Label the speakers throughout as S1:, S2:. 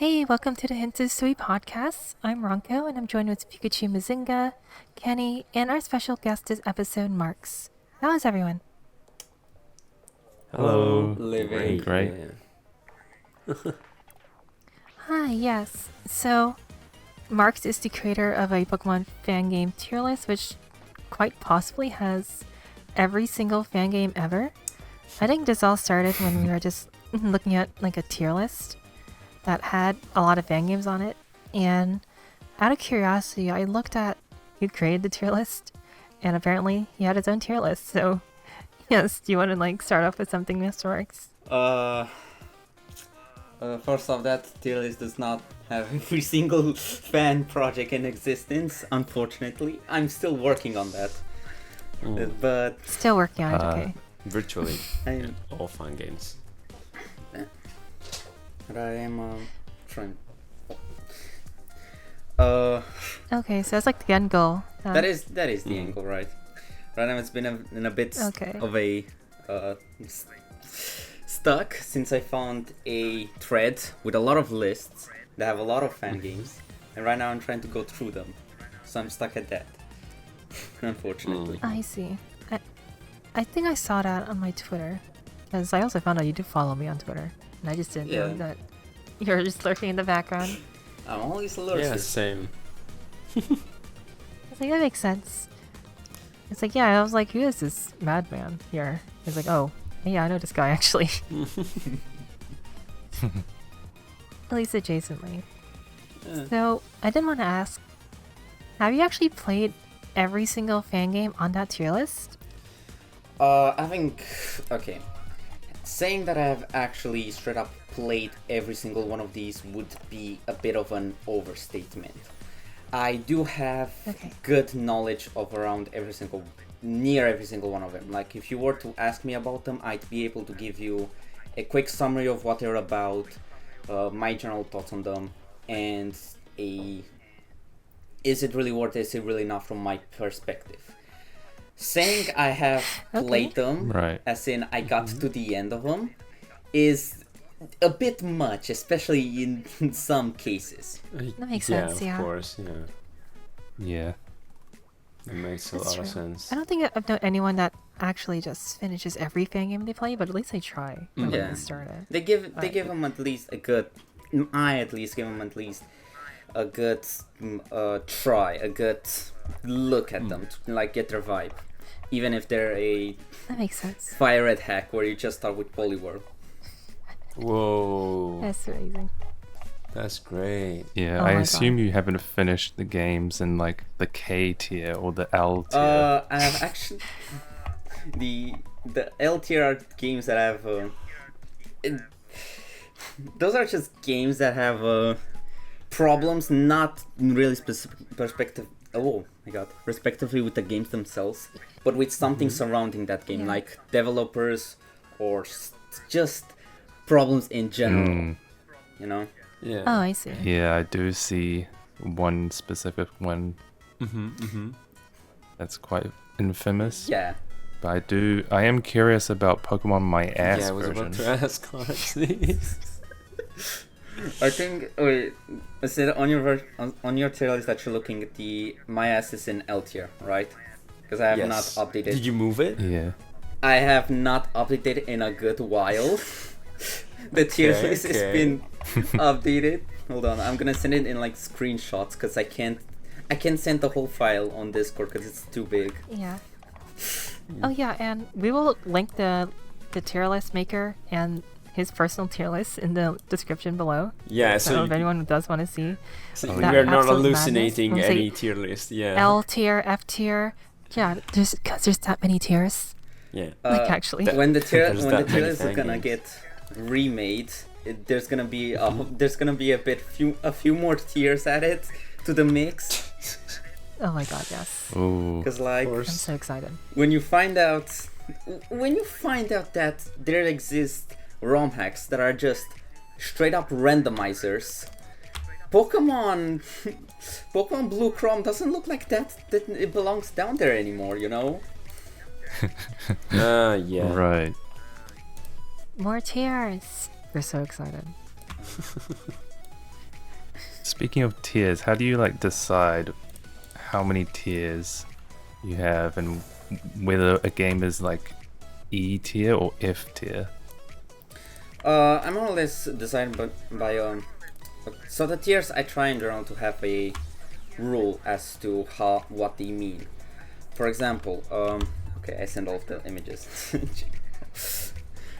S1: Hey, welcome to the Hisui podcast. I'm Ronko, and I'm joined with Pikachu Mazinga, Kenny, and our special guest this episode, Marks. How is everyone?
S2: Hello.
S3: Living.
S2: Great.
S1: Hi, yes. So, Marks is the creator of a Pokemon fan game tier list, which quite possibly has every single fan game ever. I think this all started when we were just looking at like a tier list that had a lot of fan games on it, and out of curiosity I looked at who created the tier list, and apparently he had his own tier list. So yes, do you want to start off with something, Mr. Marks?
S3: First off, that tier list does not have every single fan project in existence, unfortunately. I'm still working on that. But
S1: Still working on it, okay.
S2: Virtually
S3: I
S2: all fun games.
S3: am trying.
S1: Okay, so that's like the end goal.
S3: That is the angle, right? Right now it's been in a bit
S1: Okay.
S3: of a stuck since I found a thread with a lot of lists that have a lot of fan games, and right now I'm trying to go through them, so I'm stuck at that. Unfortunately.
S1: I see. I think I saw that on my Twitter, because I also found out you do follow me on Twitter, and I just didn't know
S3: Yeah.
S1: that you're just lurking in the background.
S3: I'm always alerted.
S2: Yeah, same.
S1: I was like, that makes sense. It's like, yeah, I was like, who is this madman here? He's like, oh, yeah, I know this guy actually. At least adjacently.
S3: Yeah.
S1: So, I did want to ask, have you actually played every single fan game on that tier list?
S3: I think, okay, saying that I have actually straight up played every single one of these would be a bit of an overstatement. I do have
S1: Okay.
S3: good knowledge of near every single one of them. Like, if you were to ask me about them, I'd be able to give you a quick summary of what they're about, my general thoughts on them, and is it really worth it, is it really not from my perspective. Saying I have played them,
S2: Right.
S3: as in I got to the end of them, is a bit much, especially in some cases.
S1: That makes sense, yeah.
S2: Of course, yeah. Yeah. It makes a
S1: That's
S2: lot
S1: true.
S2: of sense.
S1: I don't think I've known anyone that actually just finishes every fan game they play, but at least they try when
S3: Yeah.
S1: they start it.
S3: They give
S1: Right.
S3: them at least a good. I at least give them at least a good try, a good look at them, to, like, get their vibe, even if they're a
S1: That makes sense.
S3: fire red hack where you just start with Poliwhirl.
S2: Whoa.
S1: That's amazing.
S2: That's great.
S4: Yeah,
S1: Oh
S4: I
S1: my
S4: assume
S1: God.
S4: you haven't finished the games in like the K tier or the L tier.
S3: I have actually the L tier are games that have those are just games that have problems, not really specific perspective. Oh my god, respectively with the games themselves, but with something surrounding that game,
S1: Yeah.
S3: like developers or just problems in general.
S4: Mm,
S3: You know.
S2: Yeah.
S1: Oh, I see.
S4: yeah, I do see one specific one
S2: Mm-hmm.
S4: that's quite infamous.
S3: Yeah.
S4: But I am curious about Pokemon My Ass
S2: Yeah, I was
S4: version.
S2: about to ask, honestly.
S3: I think wait, is it on your tier list that you're looking at the My Ass is in L tier, right? Because I have not updated.
S2: Did you move it?
S4: Yeah.
S3: I have not updated in a good while. The tier
S2: Okay,
S3: list has
S2: okay.
S3: been updated. Hold on, I'm gonna send it in like screenshots because I can't send the whole file on Discord because it's too big.
S1: Yeah. Oh yeah, and we will link the tier list maker and his personal tier list in the description below.
S2: Yeah,
S1: So
S2: so,
S1: if anyone does want to see
S2: so
S4: Oh,
S2: we
S4: yeah.
S2: are not
S1: absolute
S2: hallucinating
S1: madness.
S2: any tier list. Yeah.
S1: L tier, F tier, yeah, because there's that many tiers.
S2: Yeah.
S1: Actually,
S3: When the tier
S2: There's
S3: when the
S2: that
S3: tier
S2: many
S3: list is
S2: fan
S3: gonna
S2: games.
S3: get remade, there's gonna be a few more tiers added to the mix.
S1: oh my god, yes,
S4: Ooh.
S3: Because like
S2: Of
S1: I'm
S2: course.
S1: so excited.
S3: when you find out that there exist ROM hacks that are just straight up randomizers, Pokemon Blue Chrome doesn't look like that it belongs down there anymore, you know?
S2: Yeah.
S4: Right.
S1: More tiers. We're so excited.
S4: Speaking of tiers, how do you like decide how many tiers you have and whether a game is like E tier or F tier?
S3: I'm more or less decided by so the tiers I try in general to have a rule as to what they mean. For example, okay, I send all of the images.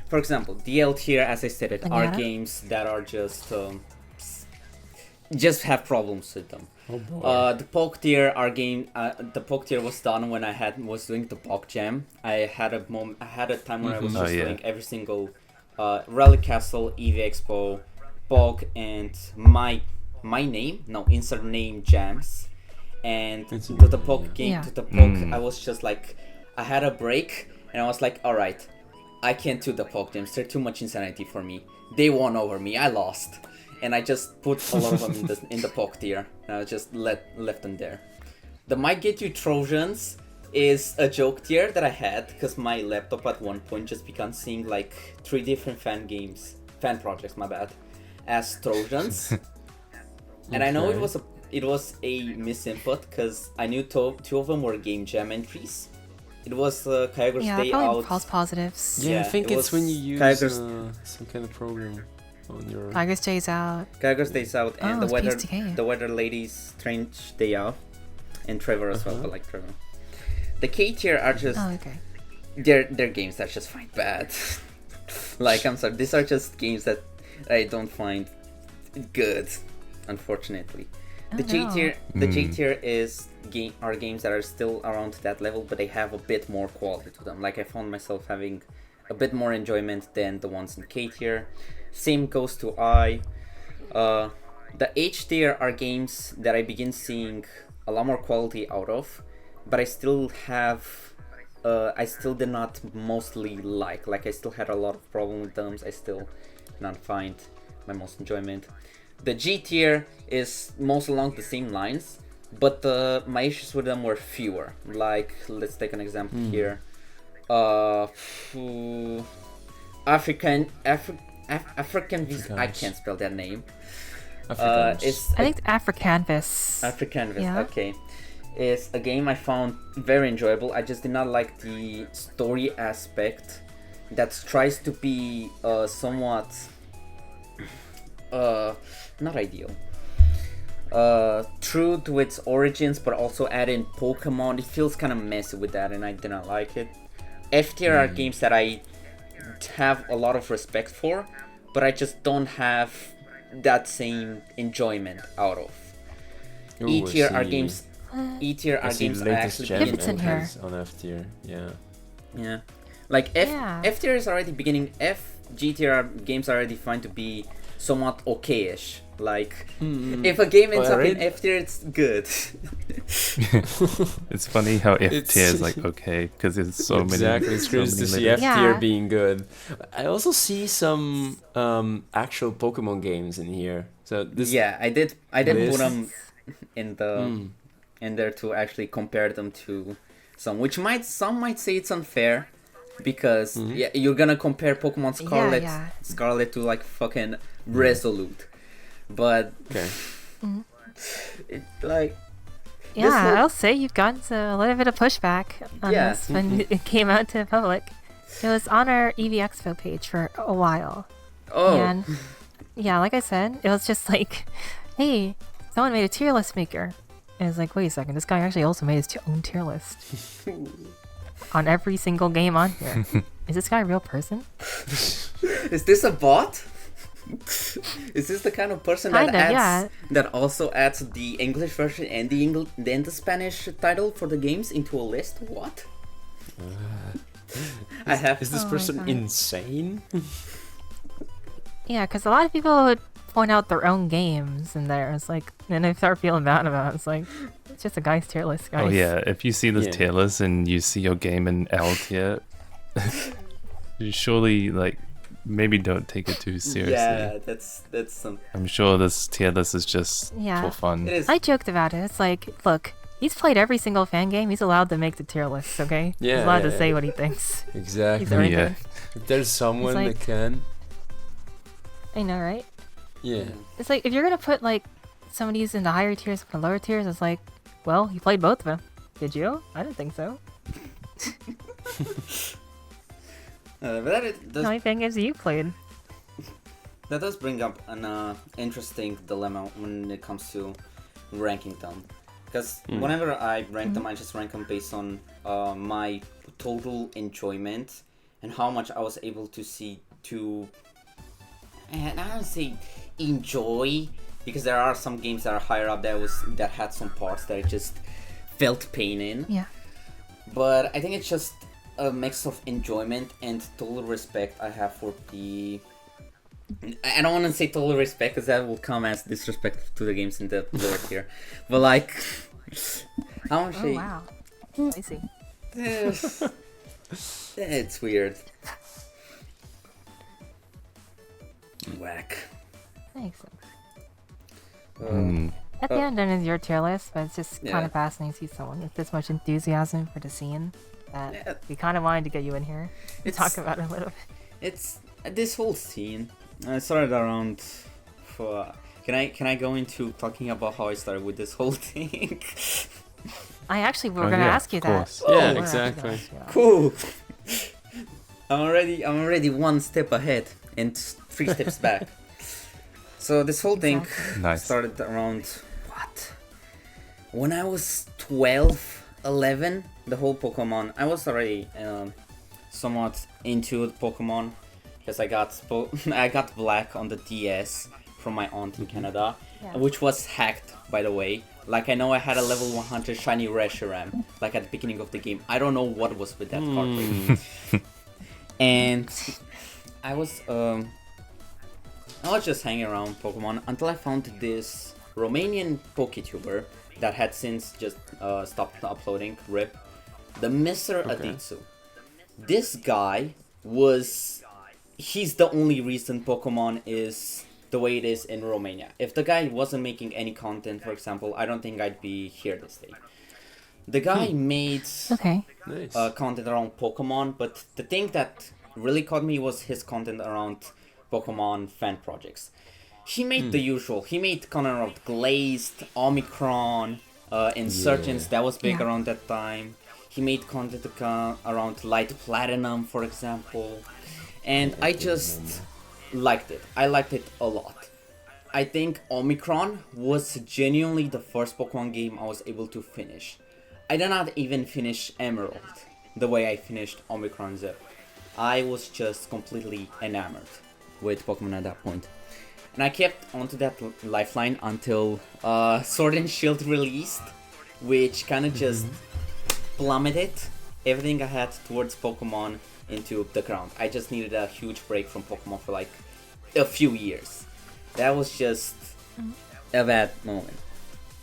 S3: For example, the L tier, as I stated, are games that are just have problems with them.
S5: Oh boy.
S3: The Poke tier are the Poke tier was done when I was doing the Poke Jam. I had a time when I was just doing every single Relic Castle, EV Expo, Poke, and my name, no, insert name jams. And to the Poke game, to the Poke, I was just like, I had a break, and I was like, alright, I can't do the Poke jams, they're too much insanity for me. They won over me, I lost. And I just put a lot of them in the Poke tier, and I just left them there. The Might Get You Trojans is a joke tier that I had, because my laptop at one point just began seeing like 3 different fan projects, my bad, as Trojans. And I know it was a misinput, because I knew 2 of them were game jam entries. It was Kyogre's Day Out.
S1: False positives.
S5: Yeah, I think it's when you use some kind of program on your...
S1: Kyogre's Days Out.
S3: Kyogre's Days Out and
S1: PSTK.
S3: the Weather Lady's Strange Day Out. And Trevor as well, I like Trevor. The K tier are just...
S1: Oh, okay.
S3: They're games that I just find bad. Like, I'm sorry, these are just games that I don't find good, unfortunately. The J tier are games that are still around that level, but they have a bit more quality to them. Like, I found myself having a bit more enjoyment than the ones in the K tier. Same goes to I. The H tier are games that I begin seeing a lot more quality out of, but I still did not mostly like. Like, I still had a lot of problem with them. I still did not find my most enjoyment. The G tier is most along the same lines, but my issues with them were fewer. Like, let's take an example here. African I can't spell that name.
S1: I think Africanvas.
S3: Africanvas,
S1: yeah.
S3: Okay. Is a game I found very enjoyable. I just did not like the story aspect that tries to be somewhat not ideal. True to its origins, but also add in Pokemon. It feels kind of messy with that, and I did not like it. F tier are games that I have a lot of respect for, but I just don't have that same enjoyment out of. E tier are games. E tier are games I actually begin to
S1: here.
S5: on F tier.
S3: Yeah. Like F tier is already beginning. G tier are games are already defined to be somewhat okay-ish. Like, if a game ends up in F tier, it's good.
S4: It's funny how F tier is like okay, because there's so many.
S5: Exactly, it's crazy to see F tier being good. I also see some actual Pokemon games in here. So this.
S3: Yeah, I did put them in there to actually compare them to some some might say it's unfair. Because you're gonna compare Pokemon Scarlet to like fucking Resolute, but it like
S1: I'll say you've gotten a little bit of pushback on this when it came out to the public. It was on our EV Expo page for a while. And like I said, it was just like, hey, someone made a tier list maker, and it's like, wait a second, this guy actually also made his own tier list. On every single game on here. Is this guy a real person?
S3: Is this a bot? Is this the kind of person that also adds the English version and the Spanish title for the games into a list? What?
S5: Is this person insane?
S1: Yeah, because a lot of people would point out their own games in there. It's like, and they start feeling bad about it. It's like, it's just a guy's tier list, guys.
S4: Oh yeah, if you see this tier list and you see your game in L tier, you surely like maybe don't take it too seriously.
S3: Yeah, that's something.
S4: I'm sure this tier list is just for fun.
S3: It is.
S1: I joked about it. It's like, look, he's played every single fan game. He's allowed to make the tier list, okay?
S5: Yeah,
S1: he's allowed to say what he thinks.
S5: Exactly.
S1: He's already good.
S5: If there's someone that can.
S1: I know, right?
S5: Yeah.
S1: It's like, if you're gonna put like some of these in the higher tiers and the lower tiers. It's like, well, you played both of them. Did you? I didn't think so.
S3: But
S1: How many fan games have you played?
S3: that does bring up an interesting dilemma when it comes to ranking them. Because whenever I rank them, I just rank them based on my total enjoyment and how much I was able to see to... And I don't say enjoy, because there are some games that are higher up that had some parts that I just felt pain in.
S1: Yeah.
S3: But I think it's just a mix of enjoyment and total respect I have for the... I don't want to say total respect, because that will come as disrespect to the games in the lower tier. But like... I want to say...
S1: wow. I see.
S3: It's weird. Whack.
S1: Makes sense.
S3: Uh,
S1: At the end, then is your tier list, but it's just
S3: Yeah.
S1: kind of fascinating to see someone with this much enthusiasm for the scene that
S3: Yeah.
S1: we kind of wanted to get you in here to
S3: It's-
S1: talk about it a little bit.
S3: It's this whole scene. I started around. Can I go into talking about how I started with this whole thing?
S1: I actually were
S4: Oh,
S1: gonna
S4: yeah,
S1: ask you
S4: of
S1: that.
S4: course.
S5: Yeah,
S1: We're actually
S5: exactly.
S1: gonna ask you that.
S3: Cool. I'm already one step ahead and 3 steps back. So this whole thing
S1: Exactly.
S4: Nice.
S3: started around what? When I was 12, 11, the whole Pokemon. I was already somewhat into Pokemon because I got Black on the DS from my aunt in Canada,
S1: Yeah.
S3: which was hacked, by the way. Like, I know I had a level 100 shiny Reshiram, like at the beginning of the game. I don't know what was with that cartridge. And I was just hanging around Pokemon until I found this Romanian PokeTuber that had since just stopped uploading, RIP, the Mr. Aditsu. This guy he's the only reason Pokemon is the way it is in Romania. If the guy wasn't making any content, for example, I don't think I'd be here this day. The guy made
S1: Okay.
S5: Nice.
S3: content around Pokemon, but the thing that really caught me was his content around Pokemon fan projects. He made the usual. He made content around Glazed, Omicron, Insurgents, that was big
S1: Yeah.
S3: around that time. He made content around Light Platinum, for example. And I just liked it. I liked it a lot. I think Omicron was genuinely the first Pokemon game I was able to finish. I did not even finish Emerald the way I finished Omicron Zip. I was just completely enamored with Pokemon at that point. And I kept onto that lifeline until Sword and Shield released, which kind of just plummeted everything I had towards Pokemon into the ground. I just needed a huge break from Pokemon for like a few years. That was just a bad moment.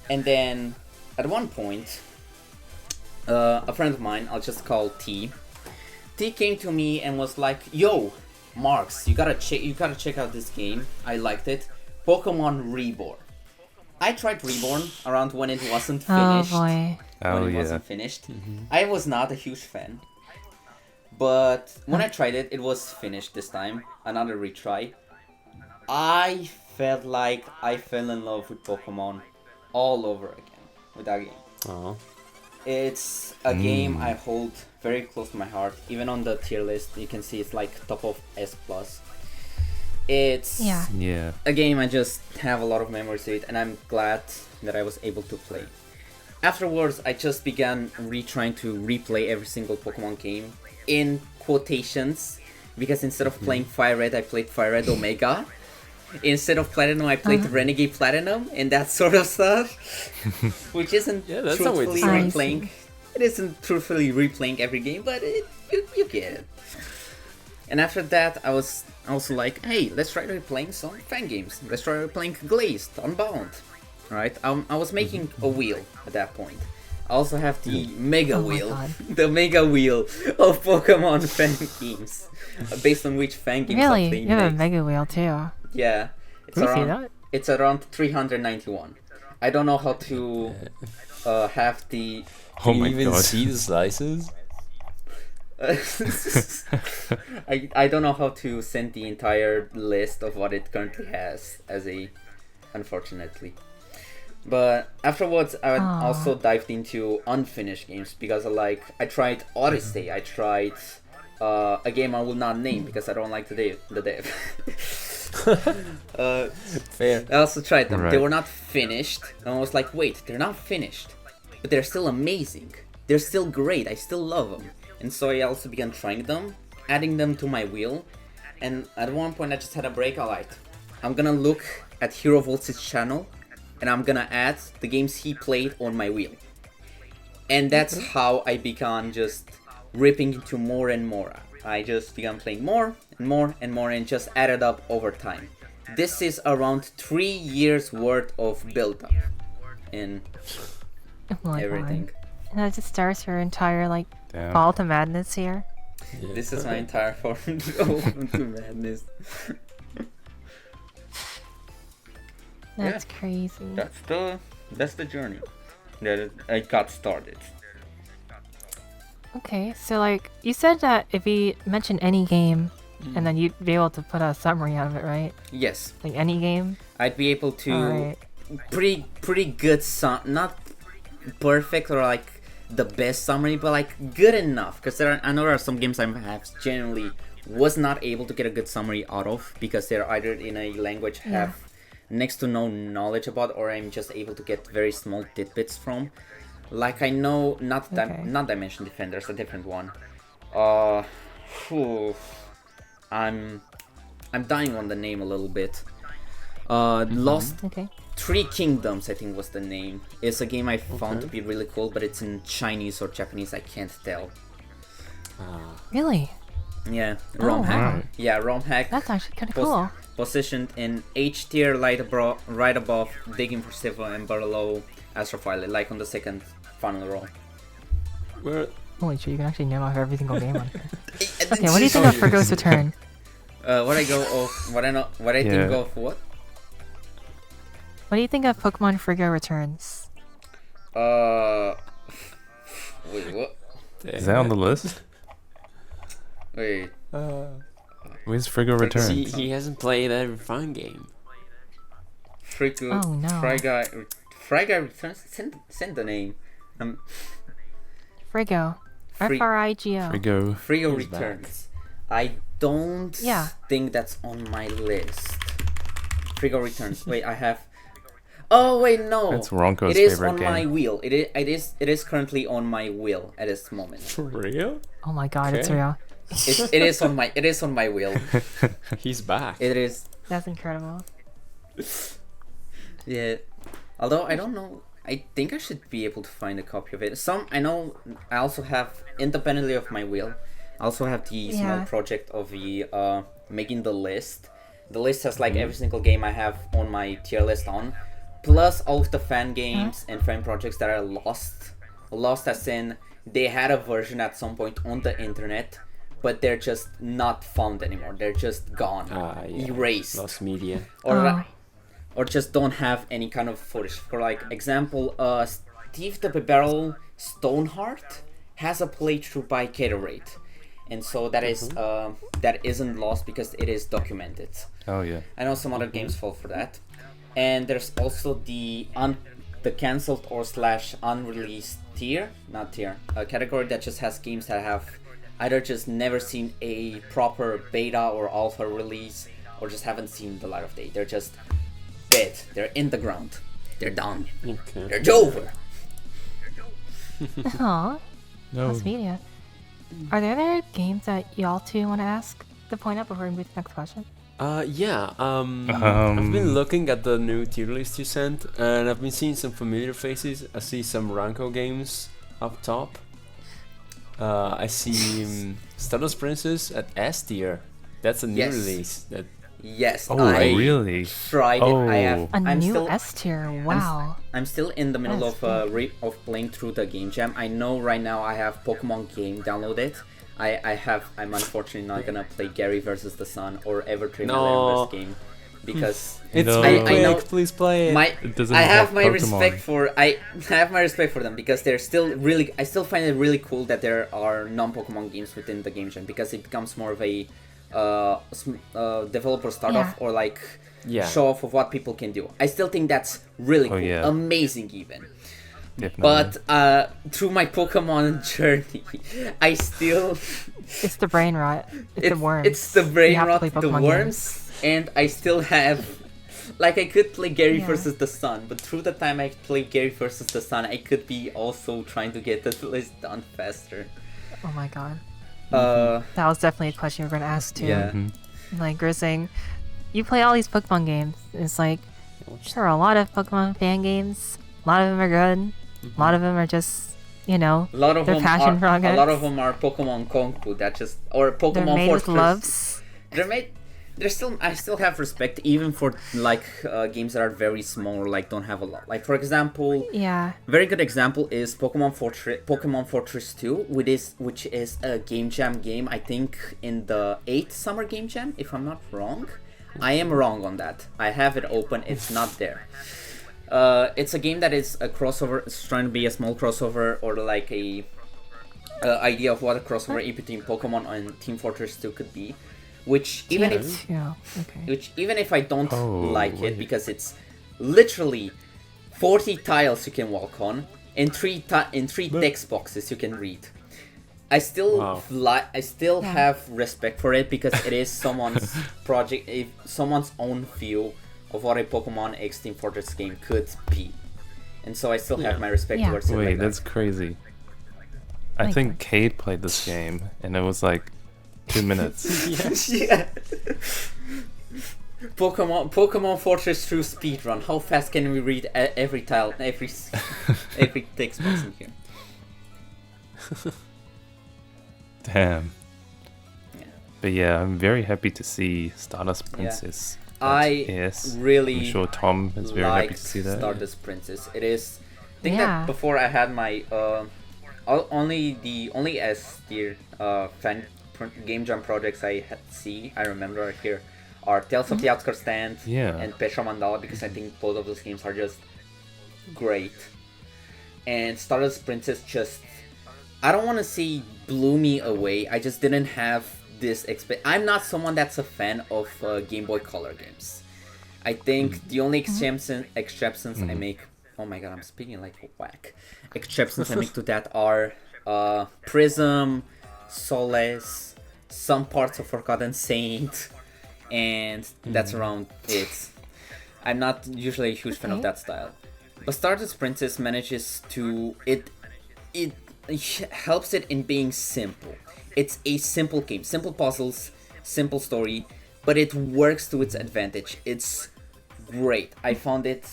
S3: And then at one point, a friend of mine, I'll just call T came to me and was like, "Yo, Marks, you gotta check out this game. I liked it. Pokemon Reborn." I tried Reborn around when it wasn't finished.
S1: Oh boy.
S4: Oh
S3: When it
S4: yeah.
S3: wasn't finished. I was not a huge fan. But when I tried it, it was finished this time. Another retry. I felt like I fell in love with Pokemon all over again with that game.
S5: Aw.
S3: It's a game I hold very close to my heart. Even on the tier list, you can see it's like top of S+. It's
S1: Yeah.
S4: Yeah.
S3: a game I just have a lot of memories with, and I'm glad that I was able to play. Afterwards, I just began trying to replay every single Pokemon game in quotations, because instead of playing Fire Red, I played Fire Red Omega. Instead of Platinum, I played Renegade Platinum and that sort of stuff, which isn't
S5: Yeah, that's a way to
S3: truthfully
S5: start.
S3: replaying. It isn't truthfully replaying every game, but you get it. And after that, I was also like, hey, let's try replaying some fan games. Let's try replaying Glazed, Unbound. Right? I was making a wheel at that point. I also have the Mega
S1: Oh my
S3: Wheel,
S1: God.
S3: the Mega Wheel of Pokemon fan games, based on which fan games
S1: Really?
S3: are being
S1: You have a
S3: made.
S1: Mega Wheel too.
S3: Yeah, it's
S1: Can we see
S3: around.
S1: that?
S3: It's around 391. I don't know how to have the.
S4: Oh
S5: Can you
S4: my
S5: even
S4: god.
S5: see the slices?
S3: I don't know how to send the entire list of what it currently has as a, unfortunately. But afterwards, I
S1: Aw.
S3: also dived into unfinished games because I tried Odyssey. I tried a game I will not name because I don't like the dev.
S5: Fair.
S3: I also tried them. They
S4: Right.
S3: were not finished, and I was like, wait, they're not finished, but they're still amazing. They're still great. I still love them. And so I also began trying them, adding them to my wheel. And at one point, I just had a break. Alright, I'm gonna look at Hero Volt's channel, and I'm gonna add the games he played on my wheel. And that's how I began just ripping into more and more. I just began playing more and more and more and just added up over time. This is around 3 years worth of build-up in
S1: Oh my
S3: everything.
S1: God. And that just starts your entire like
S4: Damn.
S1: fall to madness here.
S5: Yeah.
S3: This is my entire form to madness.
S1: That's crazy.
S3: That's the journey that I got started.
S1: Okay, so like you said that if we mention any game, and then you'd be able to put a summary out of it, right?
S3: Yes,
S1: Like any game.
S3: I'd be able to
S1: Alright.
S3: pretty good not perfect or like the best summary, but like good enough. Because I know there are some games I have genuinely was not able to get a good summary out of because they're either in a language I have next to no knowledge about, or I'm just able to get very small tidbits from. Like I know not Dimension Defenders, a different one. Phew, I'm dying on the name a little bit. Lost
S1: Okay.
S3: Three Kingdoms, I think was the name. It's a game I found to be really cool, but it's in Chinese or Japanese, I can't tell.
S1: Really?
S3: Yeah,
S1: Oh,
S3: ROM hack.
S1: wow.
S3: Yeah, ROM hack.
S1: That's actually kind of
S3: Pos-
S1: cool.
S3: Positioned in H tier, right above Digging for Silver and below Astrophilia, like on the second final row.
S5: Where?
S1: Holy shit, you can actually name off every single game on here.
S3: And
S1: Okay, what do you think of Frigo's Return?
S3: What I think
S4: Yeah.
S3: of what?
S1: What do you think of Pokemon Frigo Returns?
S3: Wait, what?
S4: Is that on the list?
S3: Wait.
S4: Where's Frigo
S5: See,
S4: Returns?
S5: he hasn't played every fun game.
S3: Frigo.
S1: Oh, no.
S3: Fryguy returns. Send the name.
S1: Frigo.
S3: Fri-
S1: Frigo.
S4: Frigo.
S3: Frigo
S5: He's back.
S3: returns. I don't
S1: Yeah.
S3: think that's on my list. Frigo returns. Wait, I have. Oh wait, no.
S4: That's Ronco's
S3: It is
S4: favorite
S3: on
S4: game.
S3: my wheel. It is currently on my wheel at this moment.
S5: For real?
S1: Oh my god, it's
S5: Okay.
S1: real.
S3: It is on my wheel.
S5: He's back.
S3: It is.
S1: That's incredible.
S3: Yeah. Although I don't know. I think I should be able to find a copy of it. I know I also have, independently of my wheel, I also have the small
S1: Yeah.
S3: project of the making the list. The list has like every single game I have on my tier list on, plus all of the fan games and fan projects that are lost. Lost as in they had a version at some point on the internet, but they're just not found anymore. They're just gone, erased,
S5: Lost media.
S3: or just don't have any kind of footage. For like example, Steve the Barrel Stoneheart has a playthrough by Caterate, and so that is that isn't lost because it is documented.
S4: Oh yeah.
S3: I know some other games fall for that, and there's also the cancelled or / unreleased category that just has games that have either just never seen a proper beta or alpha release, or just haven't seen the light of day. They're just dead. They're in the ground. They're done.
S5: Okay.
S3: They're over.
S1: Aw,
S4: No.
S1: lost media. Are there other games that y'all two want to ask the point up before we move to the next question?
S5: Yeah. I've been looking at the new tier list you sent, and I've been seeing some familiar faces. I see some Ranko games up top. I see Stardust Princess at S tier. That's a new
S3: Yes.
S5: release. That
S3: Yes,
S4: Oh
S3: I
S4: really?
S3: tried it. I have.
S1: A
S3: I'm
S1: new
S3: still.
S1: S tier. Wow.
S3: I'm still in the middle
S1: That's
S3: of playing through the game jam. I know right now I have Pokemon Game downloaded. I'm unfortunately not gonna play Gary versus the Sun or ever Dream
S5: No.
S3: this game because
S5: it's
S4: No.
S5: very
S3: I
S5: quick.
S3: know-
S5: Please play it.
S4: It doesn't
S3: I have
S4: have
S3: my
S4: Pokemon.
S3: I have my respect for them because they're still really. I still find it really cool that there are non-Pokemon games within the game jam because it becomes more of a developer startup or like show off of what people can do. I still think that's really cool, amazing even.
S4: Definitely.
S3: But through my Pokemon journey, I still...
S1: It's the brain rot. It's the worms.
S3: It's the brain
S1: You have to
S3: rot,
S1: play
S3: the
S1: Pokemon
S3: worms, and I still have... Like, I could play Gary
S1: Yeah.
S3: versus the Sun, but through the time I played Gary versus the Sun, I could be also trying to get the list done faster.
S1: Oh my god.
S3: Uh,
S1: That was definitely a question we were gonna ask too.
S3: yeah.
S1: Like we're saying, you play all these Pokemon games. It's like, sure, a lot of Pokemon fan games. A lot of them are good. A lot of them are just, you know,
S3: A lot of
S1: they're
S3: them
S1: passion
S3: are,
S1: projects.
S3: a lot of them are Pokemon Konku that just, or Pokemon
S1: They're made
S3: Fortress.
S1: with loves.
S3: They're made. They're still. I still have respect even for like games that are very small or like don't have a lot. Like for example,
S1: Yeah.
S3: very good example is Pokemon Fortress 2, which is a game jam game. I think in the 8th summer game jam, if I'm not wrong. I am wrong on that. I have it open. It's not there. It's a game that is a crossover. It's trying to be a small crossover or like a idea of what a crossover in between Pokemon and Team Fortress 2 could be. Which even if
S1: Yeah. Okay.
S3: which even if I don't like it
S4: wait.
S3: because it's literally 40 tiles you can walk on and three text boxes you can read. I still I still have respect for it because it is someone's project, someone's own view of what a Pokemon X Team Fortress game could be, and so I still have my respect towards it.
S4: Wait,
S3: like
S4: that's
S3: that.
S4: crazy. I think Cade played this game, and it was like 2 minutes.
S3: Yeah. Pokemon Fortress 2 speedrun. How fast can we read every tile, every text box in here?
S4: Damn.
S3: Yeah.
S4: But yeah, I'm very happy to see Stardust Princess. Yes,
S3: really
S4: I'm sure Tom is very happy to
S3: liked
S4: see that.
S3: Stardust Princess. It is. I think
S1: Yeah.
S3: that before I had my only S tier fan game jam projects I remember here are Tales of the Outskirts Stand and Petra Mandala, because I think both of those games are just great. And Stardust Princess just, I don't want to say blew me away. I just didn't have this I'm not someone that's a fan of Game Boy Color games. I think the only exceptions I make, oh my god, I'm speaking like a whack. Exceptions I make to that are Prism, Solace, some parts of Forgotten Saint, and that's around it. I'm not usually a huge fan of that style. But Stardust Princess manages to, it helps it in being simple. It's a simple game, simple puzzles, simple story, but it works to its advantage. It's great. I found it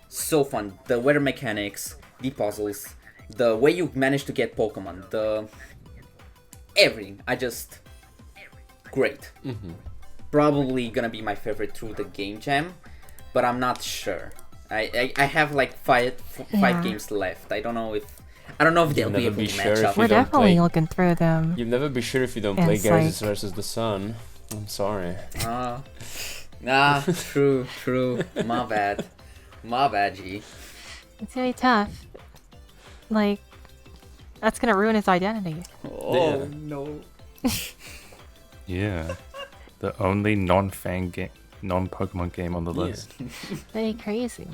S3: so fun. The weather mechanics, the puzzles, the way you manage to get Pokemon, everything. Great. Probably gonna be my favorite through the game jam, but I'm not sure. I have like five games left. I don't know if they'll be able to match up.
S1: We're definitely looking through them.
S5: You'll never be sure if you don't
S1: And
S5: play
S1: it's
S5: Gyarados
S1: like-
S5: versus the Sun. I'm sorry.
S3: True. My bad, G.
S1: It's gonna be tough. Like, that's gonna ruin his identity.
S3: Oh no.
S4: Yeah, the only non-Pokemon game on the list.
S1: Very crazy.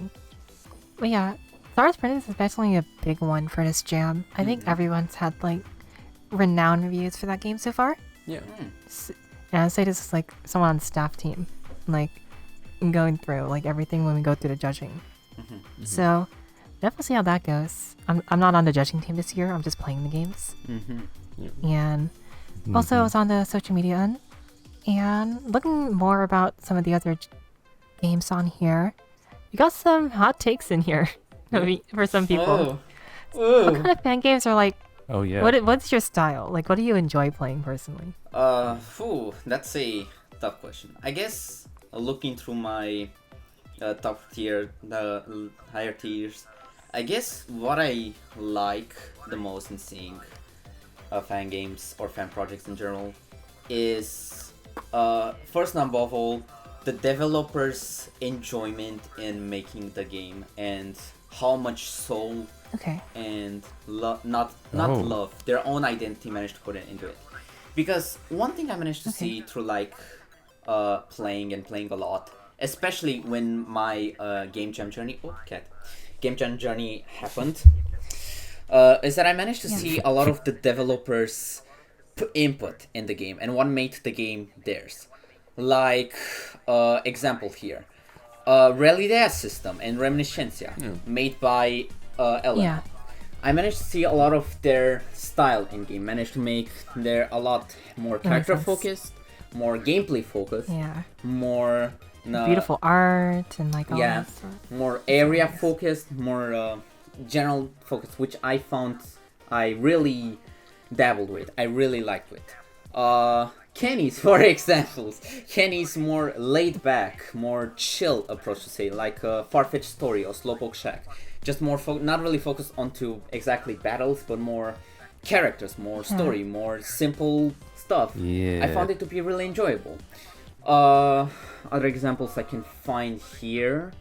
S1: But yeah, Stardust Princess is definitely a big one for this jam. I think everyone's had like renowned reviews for that game so far.
S5: Yeah.
S1: And I'd say this is like someone on the staff team, like going through like everything when we go through the judging. So definitely see how that goes. I'm not on the judging team this year. I'm just playing the games. And also I was on the social media end and looking more about some of the other games on here. You got some hot takes in here for some people. What kind of fan games are like?
S4: Oh yeah.
S1: What's your style? Like, what do you enjoy playing personally?
S3: That's a tough question. I guess looking through my top tier, the higher tiers, I guess what I like the most in seeing fan games or fan projects in general is first and above all the developers' enjoyment in making the game and how much soul and not love, their own identity managed to put it into it. Because one thing I managed to see through like playing a lot especially when my game jam journey happened, is that I managed to see a lot of the developers input in the game and what made the game theirs. Like example here, Realidad system and Reminiscencia made by Ellen.
S1: Yeah.
S3: I managed to see a lot of their style in game. Managed to make their a lot more character focused, more gameplay focused, more
S1: beautiful art and like all that stuff.
S3: more area focused, more general focused, which I found I really dabbled with. I really liked it. Kenny's, for examples. Kenny's more laid back, more chill approach to say, like Far-Fetched Story or Slowpoke Shack. Just more not really focused onto exactly battles, but more characters, more story, more simple stuff.
S4: Yeah.
S3: I found it to be really enjoyable. Other examples I can find here.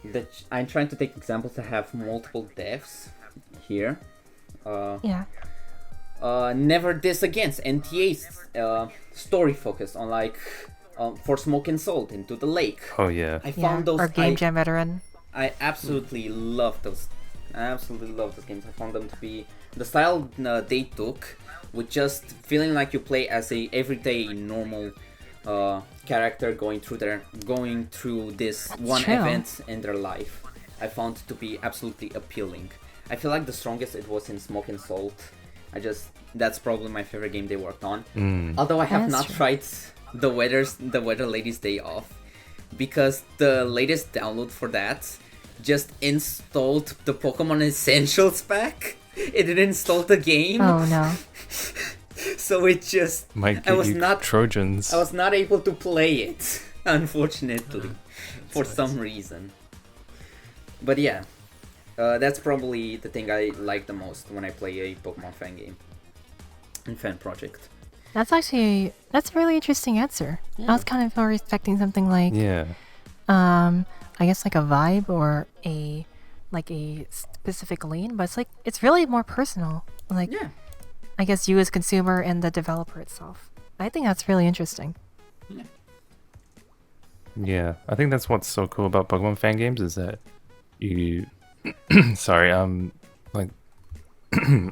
S3: That I'm trying to take examples that have multiple devs here. Never This Against NTA's story focus on like For Smoke and Salt Into the Lake.
S4: Oh yeah.
S3: I found those.
S1: Or Game Jam Veteran.
S3: I absolutely love those. I absolutely love those games. I found them to be the style they took, with just feeling like you play as a everyday normal character going through this one event in their life. I found to be absolutely appealing. I feel like the strongest it was in Smoke and Salt. That's probably my favorite game they worked on. Although I have not tried the Weather Ladies Day Off, because the latest download for that just installed the Pokemon Essentials pack. It didn't install the game.
S1: Oh no.
S3: So it just
S4: Might give Trojans.
S3: I was not able to play it, unfortunately, for some reason. But yeah, that's probably the thing I like the most when I play a Pokemon fan game and fan project.
S1: That's a really interesting answer. I was kind of more expecting something like I guess like a vibe or a specific lane, but it's really more personal. Like I guess you as consumer and the developer itself. I think that's really interesting.
S4: Yeah, I think that's what's so cool about Pokemon fan games is that you sorry, like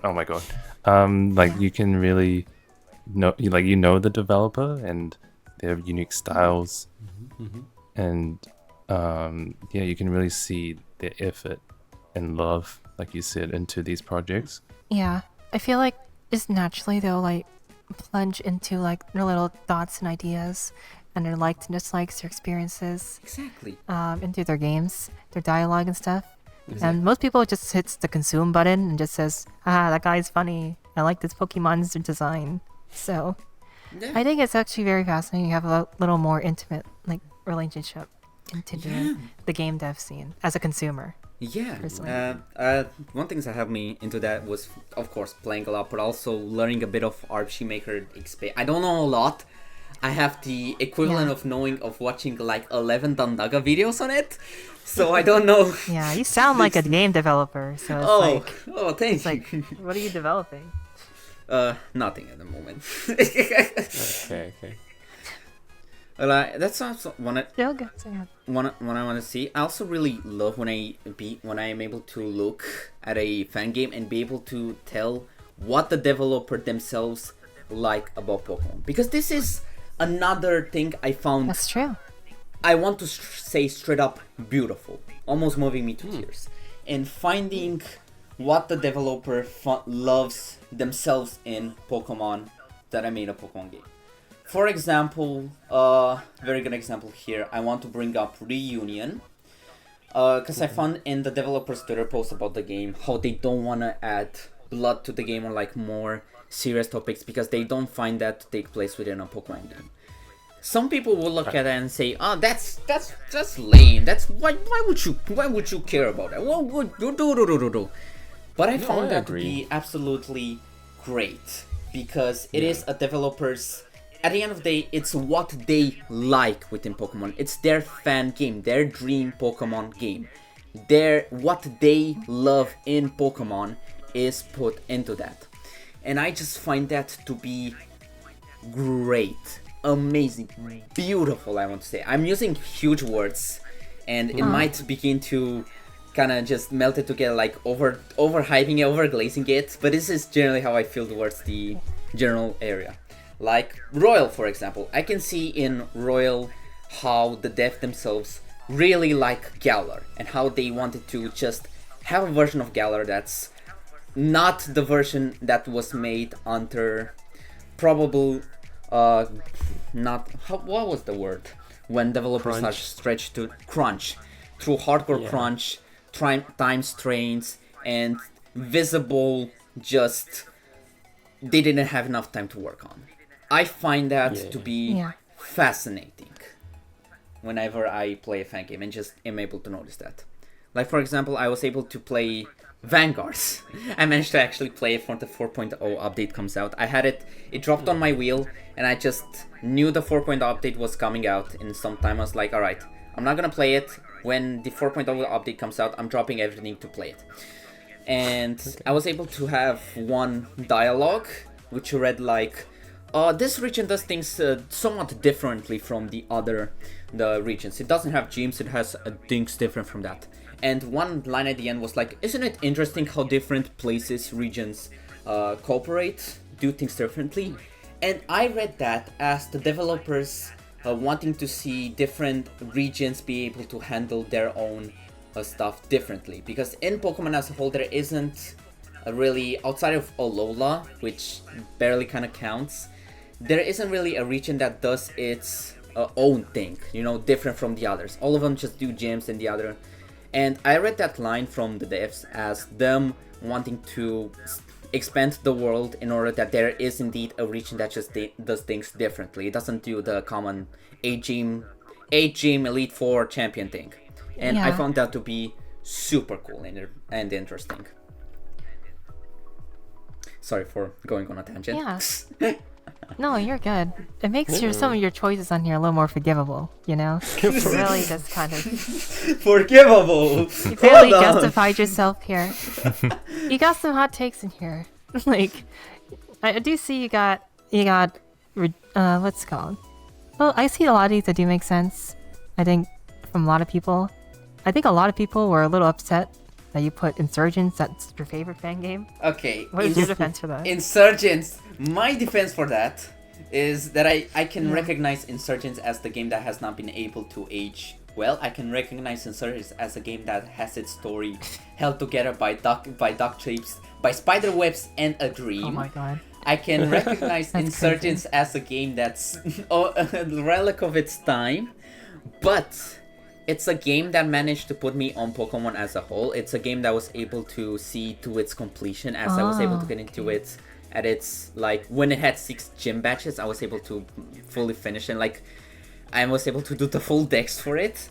S4: oh my god. Like you can really know the developer and their unique styles. And you can really see their effort and love, like you said, into these projects.
S1: Yeah, I feel like just naturally they'll like plunge into like their little thoughts and ideas and their likes and dislikes, their experiences into their games, their dialogue and stuff. And most people just hits the consume button and just says, that guy's funny, I like this Pokemon's design. So I think it's actually very fascinating. You have a little more intimate like relationship into the game dev scene as a consumer. One thing that helped me into that was, of course, playing a lot, but also learning a bit of RPG Maker XP. I don't know a lot. I have the equivalent of watching like 11 Dandaga videos on it, so I don't know. Yeah, you sound like a game developer. So it's thanks. Like, what are you developing? Nothing at the moment. Okay. That's also one I want to see. I also really love when I am able to look at a fan game and be able to tell what the developer themselves like about Pokemon, because this is another thing I found. That's true. I want to say straight up beautiful, almost moving me to tears, and finding what the developer loves themselves in Pokemon that I made a Pokemon game. For example, very good example here, I want to bring up Reunion, because I found in the developer's Twitter post about the game how they don't want to add blood to the game or like more serious topics because they don't find that to take place within a Pokemon game. Some people will look at it and say, that's lame. That's why would you care about that? What would you do? But I found that to be absolutely great, because it is a developer's, at the end of the day, it's what they like within Pokemon. It's their fan game, their dream Pokemon game. What they love in Pokemon is put into that. And I just find that to be great.
S3: amazing, beautiful, I want to say. I'm using huge words, and it might begin to kind of just melt it together, like overhyping it, overglazing it, but this is generally how I feel towards the general area. Like Royal, for example, I can see in Royal how the devs themselves really like Galar, and how they wanted to just have a version of Galar that's not the version that was made under probable not what was the word when developers are stretched to crunch through hardcore crunch, time strains, and visible just they didn't have enough time to work on. I find that to be fascinating whenever I play a fan game, and just am able to notice that. Like, for example, I was able to play Vanguard. I managed to actually play it before the 4.0 update comes out. I had it dropped on my wheel, and I just knew the 4.0 update was coming out in some time. I was like, alright, I'm not gonna play it. When the 4.0 update comes out, I'm dropping everything to play it. And I was able to have one dialogue, which read like, this region does things somewhat differently from the regions. It doesn't have gyms, it has things different from that. And one line at the end was like, isn't it interesting how different places, regions cooperate, do things differently? And I read that as the developers wanting to see different regions be able to handle their own stuff differently. Because in Pokemon as a whole, there isn't really, outside of Alola, which barely kind of counts, there isn't really a region that does its own thing, you know, different from the others. All of them just do gyms and the other. And I read that line from the devs as them wanting to expand the world in order that there is indeed a region that just does things differently. It doesn't do the common 8 gym Elite Four champion thing. And I found that to be super cool and interesting. Sorry for going on a tangent.
S1: Yeah. No, you're good. It makes some of your choices on here a little more forgivable, you know? It's really just kind of...
S3: Forgivable!
S1: You barely justified yourself here. You got some hot takes in here. Like, I do see you got, what's it called? Well, I see a lot of these that do make sense. I think, from a lot of people. I think a lot of people were a little upset that you put Insurgents, that's your favorite fan game.
S3: Okay.
S1: What is your defense for that?
S3: Insurgents, my defense for that is that I can recognize Insurgents as the game that has not been able to age well. I can recognize Insurgents as a game that has its story held together by duct tapes, by spider webs, and a dream.
S1: Oh my god.
S3: I can recognize Insurgents
S1: crazy.
S3: as a game that's a relic of its time, but it's a game that managed to put me on Pokemon as a whole. It's a game that was able to see to its completion as I was able to get into it at its, like, when it had 6 gym batches, I was able to fully finish, and like I was able to do the full dex for it.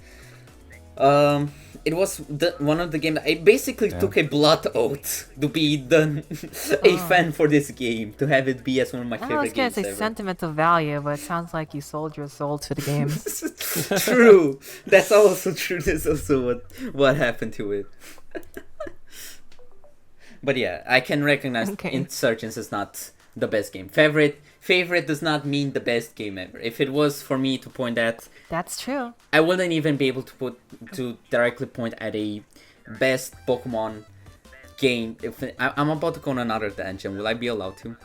S3: It was one of the games I basically took a blood oath to be a fan for this game, to have it be as one of my favorite games
S1: I was gonna say
S3: ever.
S1: sentimental value, but it sounds like you sold your soul to the game.
S3: True. That's also true. That's also what happened to it. But yeah, I can recognize Insurgents is not the best game. Favorite does not mean the best game ever. If it was for me to point at,
S1: That's true.
S3: I wouldn't even be able to directly point at a best Pokemon game. If I'm about to go on another tangent, will I be allowed to?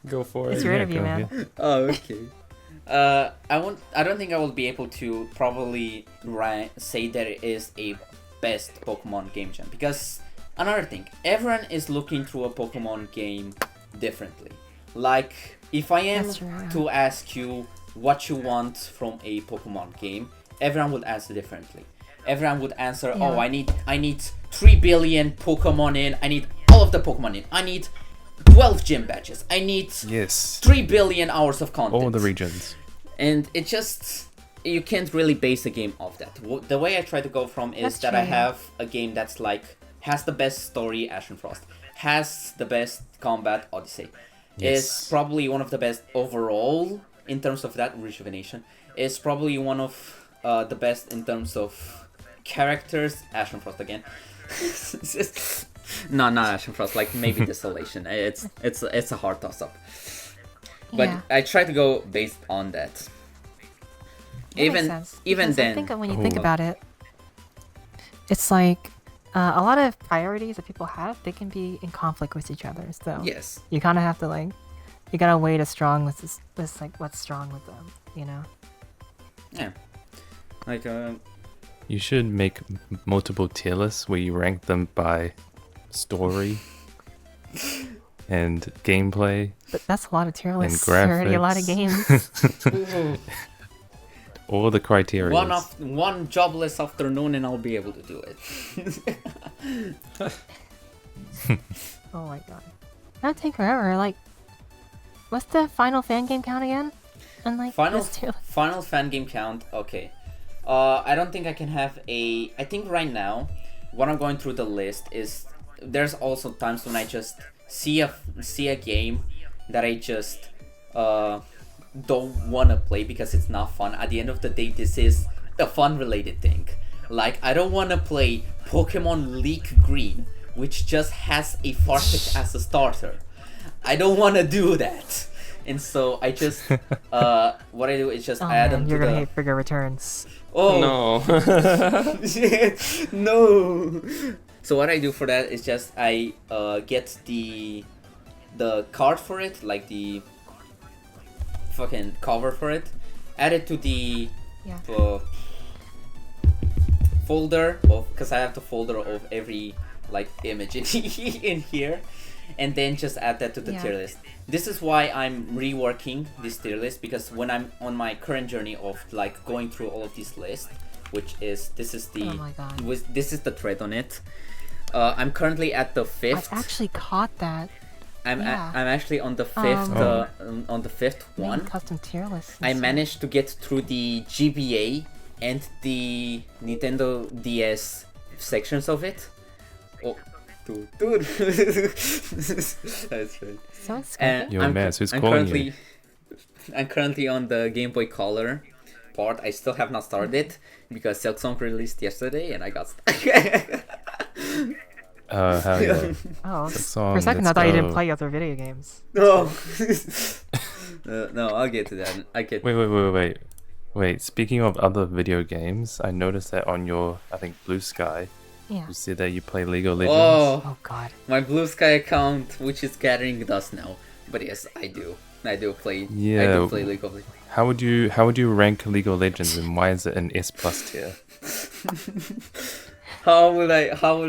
S5: Go for it.
S1: It's your interview, man.
S4: Yeah.
S3: Oh, okay. I don't think I will be able to probably say that it is a best Pokemon game jam, because another thing, everyone is looking through a Pokemon game differently. Like, if I am to ask you what you want from a Pokemon game, everyone would answer differently. Everyone would answer, oh, I need 3 billion Pokemon in, I need all of the Pokemon in, I need 12 gym badges, I need 3 billion hours of content.
S4: All the regions.
S3: And it just, you can't really base a game off that. The way I try to go from is that I have a game that's like, has the best story, Ashen Frost, has the best combat, Odyssey, is probably one of the best overall in terms of that, Rejuvenation, is probably one of the best in terms of characters, Ashen Frost again. No, not Ashen Frost, like maybe Desolation. It's a hard toss-up. But
S1: Yeah.
S3: I try to go based on that.
S1: That makes
S3: Even
S1: sense,
S3: even
S1: because
S3: then,
S1: I think when you think
S4: Oh.
S1: about it, it's like a lot of priorities that people have, they can be in conflict with each other. So
S3: yes.
S1: you kind of have to like, you gotta weigh the strong with this like what's strong with them, you know?
S3: Yeah. Like
S4: You should make multiple tier lists where you rank them by story and gameplay.
S1: But that's a lot of tier
S4: And
S1: lists. Already a lot of
S4: graphics.
S1: games.
S4: All the criteria.
S3: one jobless afternoon and I'll be able to do it.
S1: Oh my god. That'd take forever. Like, what's the final fan game count again? And like this tier list?
S3: Final fan game count. Okay. I don't think I can have a. I think right now, what I'm going through the list is there's also times when I just see a game that I just don't want to play because it's not fun. At the end of the day, this is a fun related thing. Like, I don't want to play Pokemon Leak Green, which just has a Farfetch as a starter. I don't want to do that. And so I just what I do is just
S1: Oh
S3: add
S1: man,
S3: them
S1: you're
S3: to
S1: gonna
S3: the
S1: hate Figure Returns.
S3: oh
S5: No.
S3: no. So what I do for that is just I get the card for it, like the fucking cover for it, add it to the
S1: Yeah.
S3: folder of, because I have the folder of every like image in here, and then just add that to the
S1: Yeah.
S3: tier list. This is why I'm reworking this tier list, because when I'm on my current journey of like going through all of these lists, which is this is the
S1: Oh my god.
S3: this is the thread on it. I'm currently at the
S1: I
S3: fifth.
S1: actually caught that.
S3: I'm
S1: yeah.
S3: I'm actually on the fifth on the fifth
S1: Making
S3: one.
S1: custom tier lists. and
S3: I
S1: stuff.
S3: managed to get through the GBA and the Nintendo DS sections of it. Oh, dude. That's right.
S1: So it's
S3: And
S4: Yo, Maz, who's
S3: I'm
S4: calling
S3: currently,
S4: you?
S3: I'm currently on the Game Boy Color part. I still have not started it because Silksong released yesterday and I got stuck.
S4: Hell yeah.
S1: Oh,
S4: song,
S1: for a second I
S4: let's
S1: thought you didn't
S4: go.
S1: play other video games.
S3: No. No, I'll get to that.
S4: Wait. Speaking of other video games, I noticed that on your, I think, Blue Sky,
S1: Yeah.
S4: you said that you play League of Legends.
S1: Oh god.
S3: My Blue Sky account, which is gathering dust now. But yes, I do. I do play. I
S4: Yeah.
S3: do play League of Legends.
S4: How would you rank League of Legends, and why is it an S plus tier?
S3: How would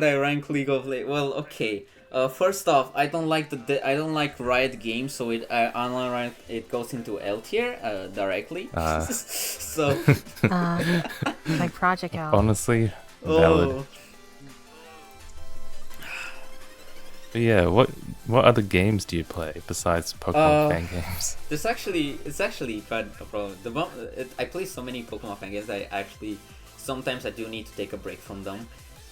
S3: I rank League of Legends? Well, okay. First off, I don't like Riot Games, so online rank it goes into L tier directly. So
S1: Like Project L.
S4: Honestly, valid.
S3: oh,
S4: But yeah, what other games do you play besides Pokemon fan games?
S3: it's actually bad, bro. I play so many Pokemon fan games. Sometimes I do need to take a break from them.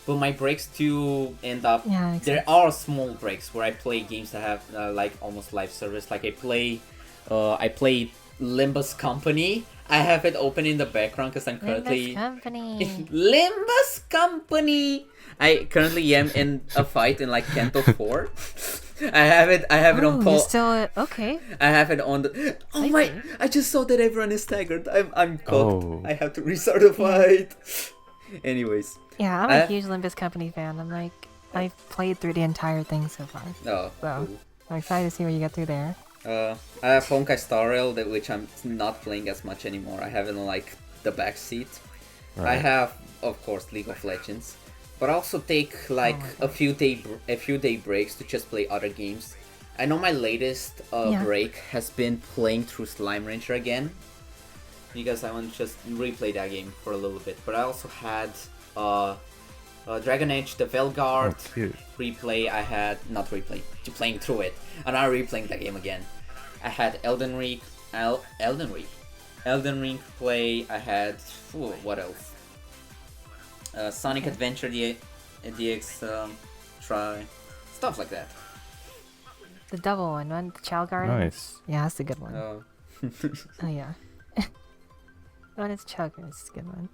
S3: But my breaks do end up.
S1: Yeah, makes
S3: There
S1: sense.
S3: are small breaks where I play games that have like almost live service. Like I play Limbus Company. I have it open in the background because I'm currently
S1: Company.
S3: Limbus Company. I currently am in a fight in like Kanto 4. I have it on
S1: Oh, you're
S3: pause.
S1: still okay.
S3: I have it on the. Oh
S1: I
S3: my!
S1: see.
S3: I just saw that everyone is staggered. I'm cooked.
S4: Oh.
S3: I have to restart the fight. Anyways,
S1: Yeah, I'm
S3: I-
S1: a huge Limbus Company fan. I've played through the entire thing so far.
S3: no.
S1: So I'm excited to see what you get through there.
S3: I have Honkai Star Rail, which I'm not playing as much anymore. I have it on like the back seat. I
S4: Right.
S3: have, of course, League of Legends, but I also take like
S1: Oh
S3: a few day breaks to just play other games. I know my latest
S1: Yeah.
S3: break has been playing through Slime Rancher again, because I want to just replay that game for a little bit. But I also had Dragon Age the Velguard
S4: Oh, cute.
S3: replay. I had not replay, playing through it, and I'm replaying that game again. I had Elden Ring play. I had what else? Sonic Adventure DX try stuff like that.
S1: The double one, the Chow Garden.
S4: Nice.
S1: Yeah, that's a good one.
S3: Oh.
S1: Oh yeah. When it's Chow Garden, it's a good one.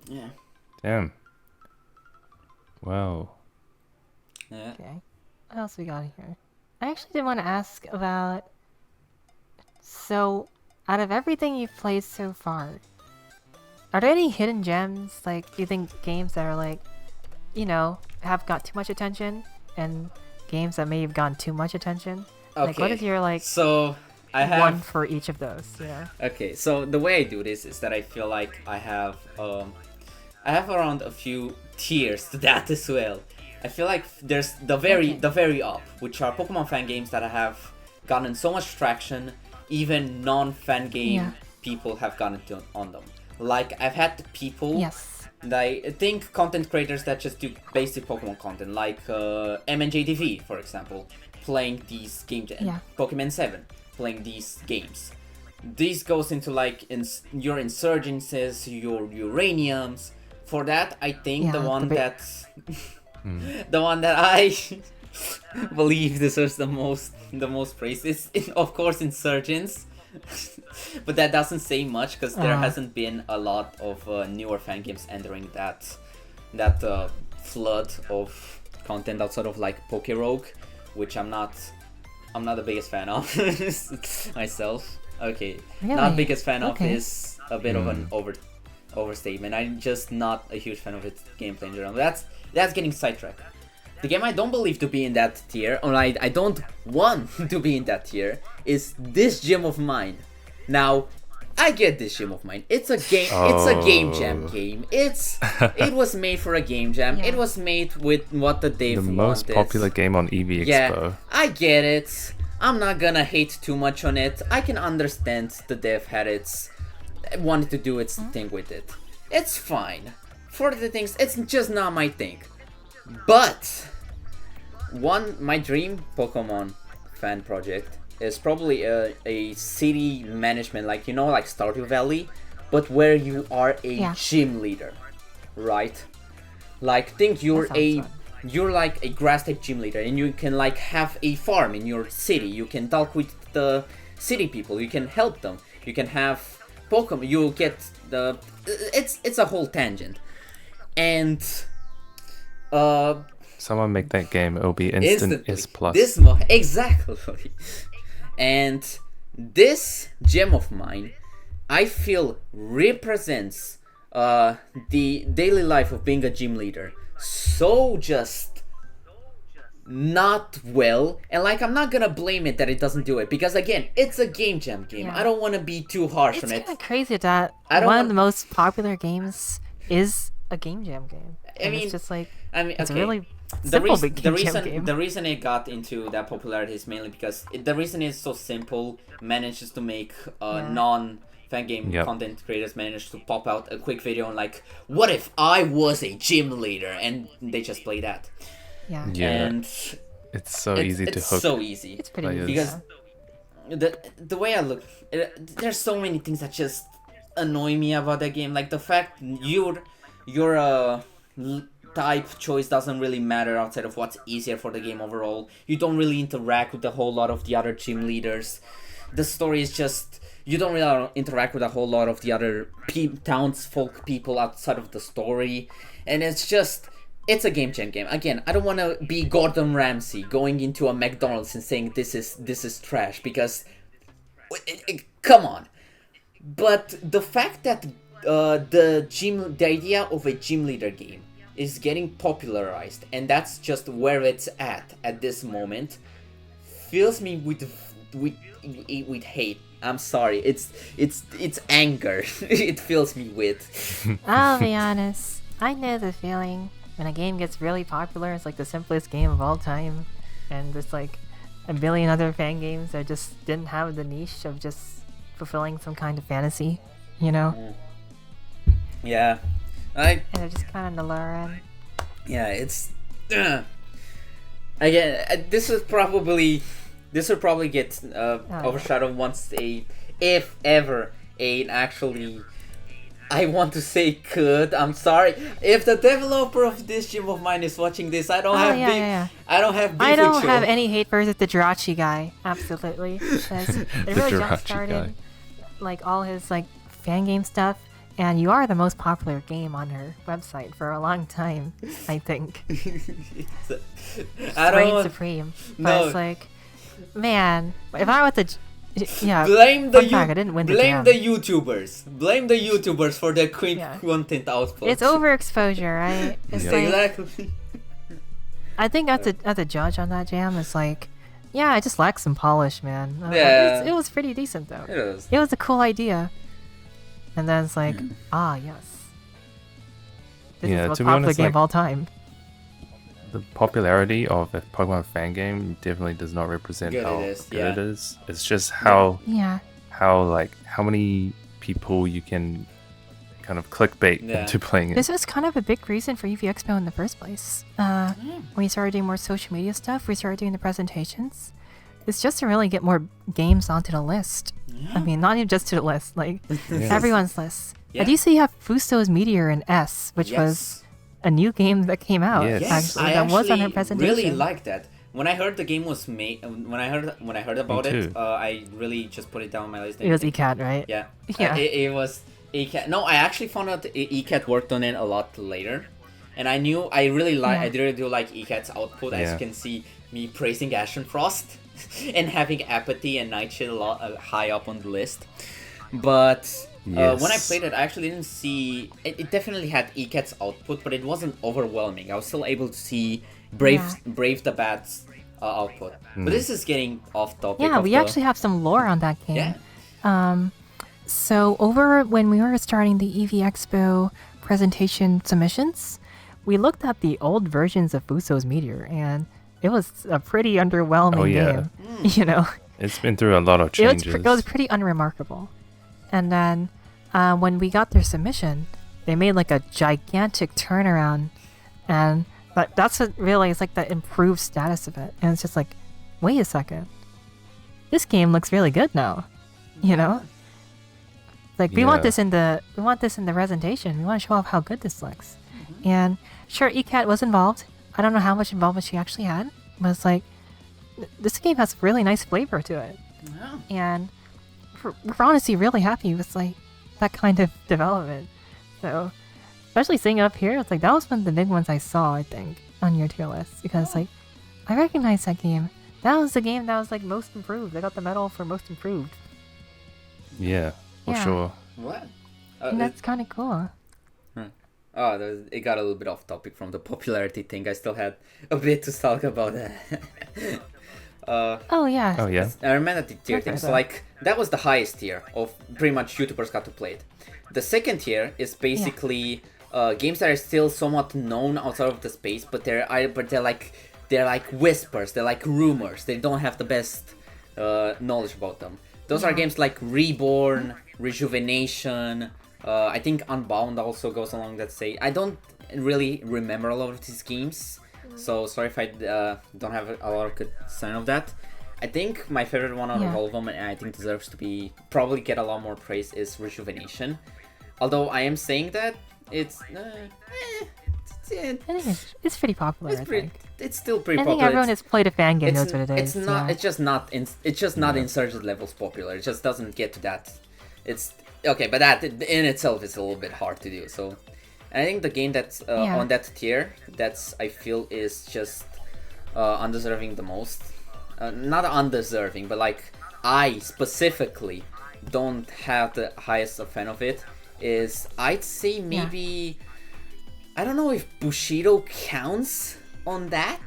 S3: Yeah.
S4: Damn. Wow.
S3: Yeah.
S1: Okay. What else we got here? I actually did want to ask about. So, out of everything you've played so far, are there any hidden gems? Like, do you think games that are like, have got too much attention, and games that may have gotten too much attention?
S3: Okay.
S1: Like, what is your
S3: So I have
S1: one for each of those? Yeah.
S3: Okay, so the way I do this is that I feel like I have around a few tiers to that as well. I feel like there's the very up, which are Pokemon fan games that have gotten so much traction, even non-fan game people have gotten on them. Like, I've had people
S1: Yes.
S3: I think content creators that just do basic Pokemon content, like MNJTV, for example, playing these games, and Pokemon 7, playing these games. This goes into like your insurgencies, your uraniums. For that, I think the one that I believe deserves the most praise is, of course, Insurgents. But that doesn't say much because there hasn't been a lot of newer fan games entering that flood of content outside of like Pokerogue, which I'm not the biggest fan of myself. Okay,
S1: Really?
S3: not biggest fan of
S1: Okay.
S3: is a bit of an overstatement. I'm just not a huge fan of its gameplay in general. That's getting sidetracked. The game I don't believe to be in that tier, or I don't want to be in that tier, is this gem of mine. Now, I get this gem of mine. It's a game. It's a game jam game. It was made for a game jam.
S1: Yeah.
S3: It was made with what the Dave
S4: The
S3: wanted.
S4: most popular game on EV
S3: Yeah,
S4: Expo.
S3: I get it. I'm not gonna hate too much on it. I can understand the dev had wanted to do its thing with it. It's fine. For the things, it's just not my thing. But my dream Pokemon fan project is probably a city management, like like Stardew Valley, but where you are a gym leader, right? Like, think you're
S1: sounds fun.
S3: you're like a grass type gym leader, and you can like have a farm in your city. You can talk with the city people. You can help them. You can have Pokemon. You'll get the. It's a whole tangent, and
S4: Someone make that game. It'll be instant is plus.
S3: Exactly. And this gem of mine, I feel represents the daily life of being a gym leader. So just not well, and like, I'm not gonna blame it that it doesn't do it, because again, it's a game jam game.
S1: Yeah.
S3: I don't want to be too harsh
S1: It's
S3: on it.
S1: kind of crazy that
S3: I don't
S1: one
S3: want-
S1: of the most popular games is a game jam game. And
S3: mean,
S1: it's just like it's
S3: okay.
S1: a really
S3: the
S1: simple
S3: reason,
S1: game
S3: the
S1: jam
S3: reason
S1: game.
S3: the reason it got into that popularity is mainly because the reason it's so simple manages to make non fan game content creators manage to pop out a quick video on like, what if I was a gym leader, and they just play that.
S1: Yeah.
S4: Yeah.
S3: And
S4: It's so easy to
S3: it's
S4: hook.
S3: so easy.
S1: It's pretty
S4: Players.
S1: easy.
S3: Because the way I look, there's so many things that just annoy me about that game. Like the fact your type choice doesn't really matter outside of what's easier for the game overall. You don't really interact with a whole lot of the other gym leaders. The story is just, you don't really interact with a whole lot of the other townsfolk people outside of the story, and it's a game jam game. Again, I don't want to be Gordon Ramsay going into a McDonald's and saying this is trash, because come on. But the fact that the idea of a gym leader game is getting popularized, and that's just where it's at this moment, fills me with hate. I'm sorry, it's anger. It fills me with.
S1: I'll be honest. I know the feeling when a game gets really popular. It's like the simplest game of all time, and there's like a billion other fan games that just didn't have the niche of just fulfilling some kind of fantasy,
S3: Yeah,
S1: and they're just kind of alluring.
S3: yeah, it's again. This will probably get overshadowed once if ever actually. I want to say I'm sorry if the developer of this gym of mine is watching this. I don't have beef. I don't have beef
S1: I don't
S3: with you.
S1: have any hate versus the Jirachi guy. Absolutely, because it really jump started like all his like fan game stuff. And you are the most popular game on her website for a long time, I think.
S3: I don't
S1: Reign
S3: want,
S1: supreme. But
S3: no.
S1: it's like, Man, if I was to, yeah.
S3: Blame the
S1: fun fact, I didn't win the
S3: blame
S1: jam.
S3: the YouTubers. Blame the YouTubers for their quick
S1: Yeah.
S3: content output.
S1: It's overexposure, right? It's
S4: Yeah.
S1: like
S3: Exactly.
S1: I think as a judge on that jam, it's like, yeah, it just lacks some polish, man.
S3: Yeah.
S1: It was pretty decent though.
S3: It is.
S1: It was a cool idea. And then it's like, yes. This is
S4: Yeah,
S1: the most
S4: to be
S1: popular
S4: honest,
S1: game
S4: like-
S1: of all time.
S4: The popularity of a Pokemon fan game definitely does not represent
S3: Good it
S4: how
S3: is,
S4: good
S3: yeah.
S4: it is. It's just how
S1: Yeah.
S4: how many people you can kind of clickbait
S3: Yeah.
S4: into playing it.
S1: This was kind of a big reason for UV Expo in the first place. When we started doing more social media stuff, we started doing the presentations. It's just to really get more games onto the list. I mean, not even just to the list, like everyone's list.
S3: Yeah.
S1: I do see you have Fuso's Meteor in S, which was a new game that came out.
S4: Yes.
S3: Yes,
S1: Actually,
S3: I
S1: that was on her
S3: actually
S1: presentation.
S3: really liked that. When I heard the game was made, when I heard about it,
S4: too.
S3: I really just put it down on my list.
S1: It was ECAT, right?
S3: Yeah.
S1: Yeah.
S3: It was ECAT. No, I actually found out ECAT worked on it a lot later, and I knew I really like.
S1: Yeah.
S3: I really do like ECAT's output. As
S4: Yeah.
S3: you can see, me praising Ashen Frost and having Apathy and Nightshade a lot high up on the list. But when I
S4: Yes.
S3: played it, I actually didn't see. It definitely had ECAT's output, but it wasn't overwhelming. I was still able to see Brave the Bat's output. But this is getting off topic.
S1: Yeah,
S3: of
S1: we
S3: the-
S1: actually have some lore on that game.
S3: Yeah.
S1: So over when we were starting the EV Expo presentation submissions, we looked at the old versions of Fuso's Meteor, and it was a pretty underwhelming
S4: Oh, yeah.
S1: game. You know,
S4: It's been through a lot of
S1: it
S4: changes.
S1: was pretty unremarkable. And then when we got their submission, they made like a gigantic turnaround, and that's what really is like the improved status of it. And it's just like, wait a second, this game looks really good now. You know, like we want
S4: Yeah.
S1: this in the presentation. We want to show off how good this looks. And sure, ECAT was involved. I don't know how much involvement she actually had, but it's like this game has really nice flavor to it.
S3: Yeah.
S1: And we're honestly really happy with like that kind of development. So, especially seeing it up here, it's like that was one of the big ones I saw, I think, on your tier list, because like I recognize that game. That was the game that was like most improved. They got the medal for most improved,
S4: Yeah, for
S1: Yeah.
S4: sure.
S3: What?
S1: and that's kind of cool.
S3: It got a little bit off topic from the popularity thing. I still had a bit to talk about that.
S1: Oh yeah.
S4: Oh yeah.
S3: I remember the tier
S1: Okay,
S3: thing. So
S1: so-
S3: like that was the highest tier of pretty much YouTubers got to play it. The second tier is basically games that are still somewhat known outside of the space, but they're like whispers. They're like rumors. They don't have the best knowledge about them. Those are games like Reborn, Rejuvenation. I think Unbound also goes along that stage. I don't really remember a lot of these games, so sorry if I don't have a lot of good sign of that. I think my favorite one out of
S1: Yeah.
S3: all of them, and I think deserves to be probably get a lot more praise, is Rejuvenation. Although I am saying that it's
S1: I think it's pretty popular. I think.
S3: it's still pretty
S1: I think
S3: popular.
S1: everyone
S3: It's-
S1: has played a fan game
S3: it's,
S1: knows what it is.
S3: it's not.
S1: yeah.
S3: It's just not. It's just not Insurgent levels popular. It just doesn't get to that. It's okay, but that in itself is a little bit hard to do. So, I think the game that's
S1: Yeah.
S3: on that tier, that's I feel is just undeserving the most. Not undeserving, but like I specifically don't have the highest fan of it. Is I'd say maybe I don't know if Bushido counts on that.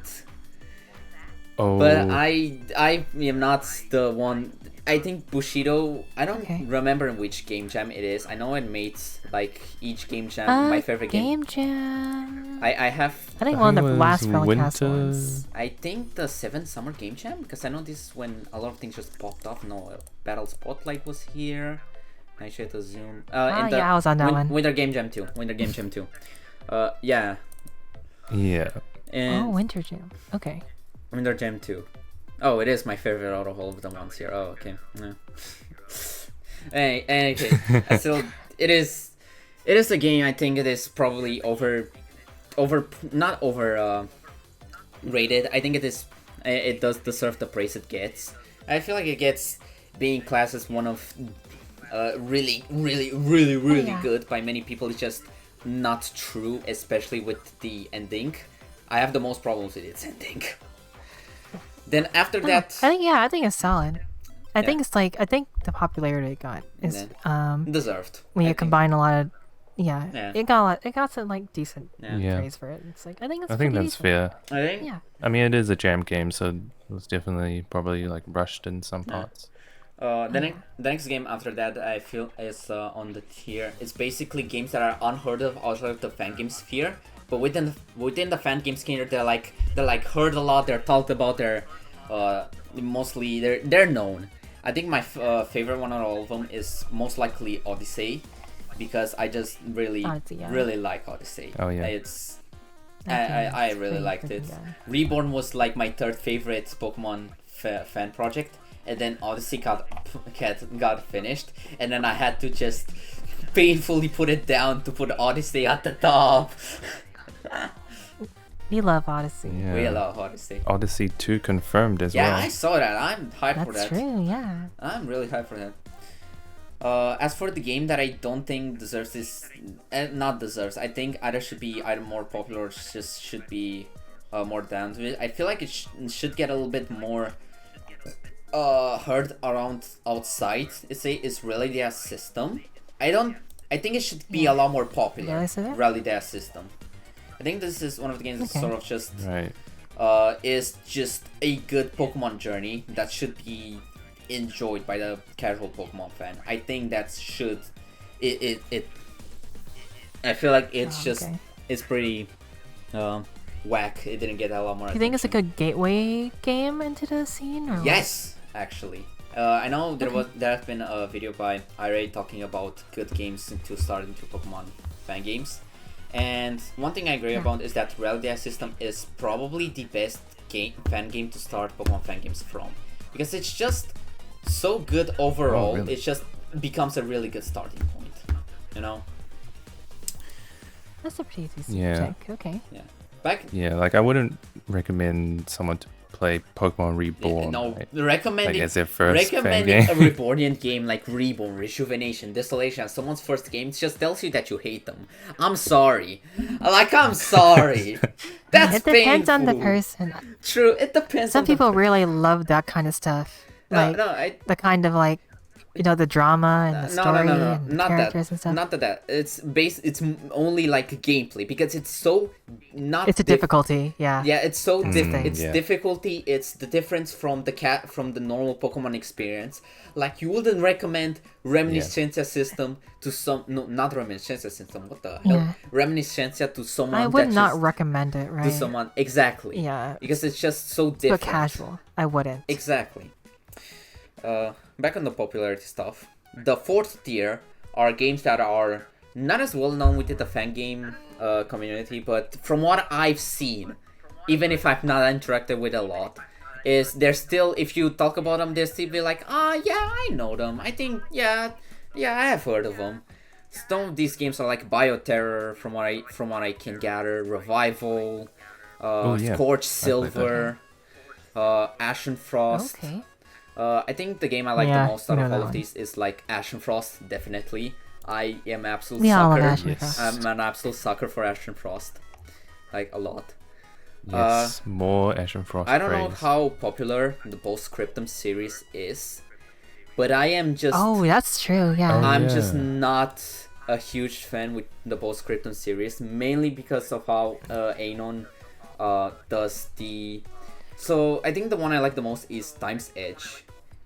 S4: Oh.
S3: But I am not the one. I think Bushido. I don't
S1: Okay.
S3: remember in which game jam it is. I know it made like each game jam my favorite game.
S1: Jam.
S3: I have.
S1: I think one of the
S4: was
S1: last Relicast
S4: winter.
S1: ones.
S3: I think the 7 Summer Game Jam, because I know this is when a lot of things just popped off. No, Battle Spotlight was here. I should to zoom. And the
S1: yeah, I was on that one.
S3: Winter Game Jam 2. Winter Game Jam 2. Yeah.
S4: Yeah.
S3: And
S1: Oh, Winter Jam. Okay.
S3: Winter Jam 2. Oh, it is my favorite out of all of the ones here. Oh, okay. Yeah. Any case, still, it is a game. I think it is probably not over rated. I think it does deserve the praise it gets. I feel like it gets being classed as one of really
S1: yeah.
S3: good by many people. It's just not true, especially with the ending. I have the most problems with its ending. Then after
S1: Oh,
S3: that,
S1: I think it's solid. I
S3: Yeah.
S1: think it's like the popularity it got is
S3: deserved.
S1: when
S3: I
S1: you
S3: think.
S1: combine a lot of
S3: Yeah.
S1: it got some like decent
S3: Yeah.
S4: Yeah.
S1: praise for it. It's like I think it's
S4: I think
S1: pretty
S4: that's
S1: decent.
S4: fair.
S3: I think.
S1: Yeah.
S4: I mean, it is a jam game, so it was definitely probably like rushed in some
S3: Yeah.
S4: parts.
S3: The next game after that I feel is on the tier. It's basically games that are unheard of outside of the fan game sphere, but within the fan game sphere, they're like heard a lot. They're talked about. They're mostly they're known. I think my favorite one out of all of them is most likely Odyssey, because I just really
S1: Odyssey, yeah.
S3: really like Odyssey.
S4: Oh, yeah.
S3: It's
S1: That game
S3: I
S1: is
S3: really
S1: pretty
S3: liked
S1: freaking
S3: it.
S1: good.
S3: Reborn was like my third favorite Pokemon fan project, and then Odyssey got finished, and then I had to just painfully put it down to put Odyssey at the top.
S1: We love Odyssey.
S4: Yeah.
S3: We love Odyssey.
S4: Odyssey 2 confirmed as
S3: Yeah,
S4: well.
S3: I saw that. I'm hyped for
S1: That's
S3: that.
S1: true. Yeah.
S3: I'm really hyped for that. As for the game that I don't think deserves this, not deserves, I think either should be either more popular or just should be more down to it. I feel like it should get a little bit more heard around outside. Is really their system. I think it should be a lot more popular.
S1: Really say that?
S3: Rally their system. I think this is one of the games that
S1: Okay.
S3: sort of just
S4: Right.
S3: is just a good Pokemon journey that should be enjoyed by the casual Pokemon fan. I think that should it I feel like it's just
S1: okay.
S3: it's pretty whack. It didn't get a lot more
S1: Do you think it's a
S3: attention.
S1: good gateway game into the scene? Or what?
S3: Yes, actually. I know there has been a video by Iray talking about good games to start into Pokemon fan games. And one thing I agree
S1: Yeah.
S3: about is that Reality System is probably the best fan game to start Pokemon fan games from. Because it's just so good overall,
S4: Oh, really?
S3: it just becomes a really good starting point. You know?
S1: That's a pretty decent
S4: Yeah.
S1: check. Okay.
S3: Back
S4: Yeah, like I wouldn't recommend someone to play Pokemon Reborn.
S3: no,
S4: right?
S3: recommending
S4: Like as their first fan
S3: recommending
S4: game.
S3: a Rebornian game like Reborn, Rejuvenation, Desolation as someone's first game just tells you that you hate them. I'm sorry. I'm sorry. That's
S1: It depends on the
S3: painful.
S1: person.
S3: True, it depends
S1: Some
S3: on the
S1: people really love that kind of stuff. Like the kind of like, you know, the drama and the story and the
S3: not
S1: characters
S3: that.
S1: and stuff.
S3: Not that. It's only like gameplay because it's so not.
S1: It's a difficulty, yeah.
S3: Yeah, it's so it's
S4: yeah.
S3: difficulty. It's the difference from the normal Pokemon experience. Like you wouldn't recommend Reminiscencia system to not Reminiscencia system. What the hell?
S1: Yeah.
S3: Reminiscencia to someone.
S1: I would
S3: that
S1: not
S3: just-
S1: recommend it, right?
S3: to someone exactly.
S1: Yeah.
S3: Because it's just so
S1: But
S3: different.
S1: casual. I wouldn't.
S3: Exactly. Back on the popularity stuff. The fourth tier are games that are not as well known within the fan game community, but from what I've seen, even if I've not interacted with a lot, is they're still, if you talk about them, they'll still be like, yeah, I know them. I think, yeah, I have heard of them. Some of these games are like Bioterror, from what I can gather, Revival,
S4: yeah.
S3: Scorched
S4: I played that.
S3: Silver, Ashen Frost.
S1: Okay.
S3: I think the game I like
S1: Yeah,
S3: the most out
S1: you know
S3: of
S1: that
S3: all of
S1: one.
S3: these is like Ashen Frost, definitely. I am absolute
S1: We all love
S3: sucker.
S1: Ashen
S4: Yes.
S1: Frost.
S3: I'm an absolute sucker for Ashen Frost. Like a lot.
S4: Yes, more Ashen Frost.
S3: I don't know
S4: praise.
S3: how popular the Postscriptum series is, but I am just
S1: Oh, that's true, yeah.
S4: Oh,
S3: I'm just
S4: yeah.
S3: not a huge fan with the Postscriptum series, mainly because of how Anon does the. So I think the one I like the most is Time's Edge,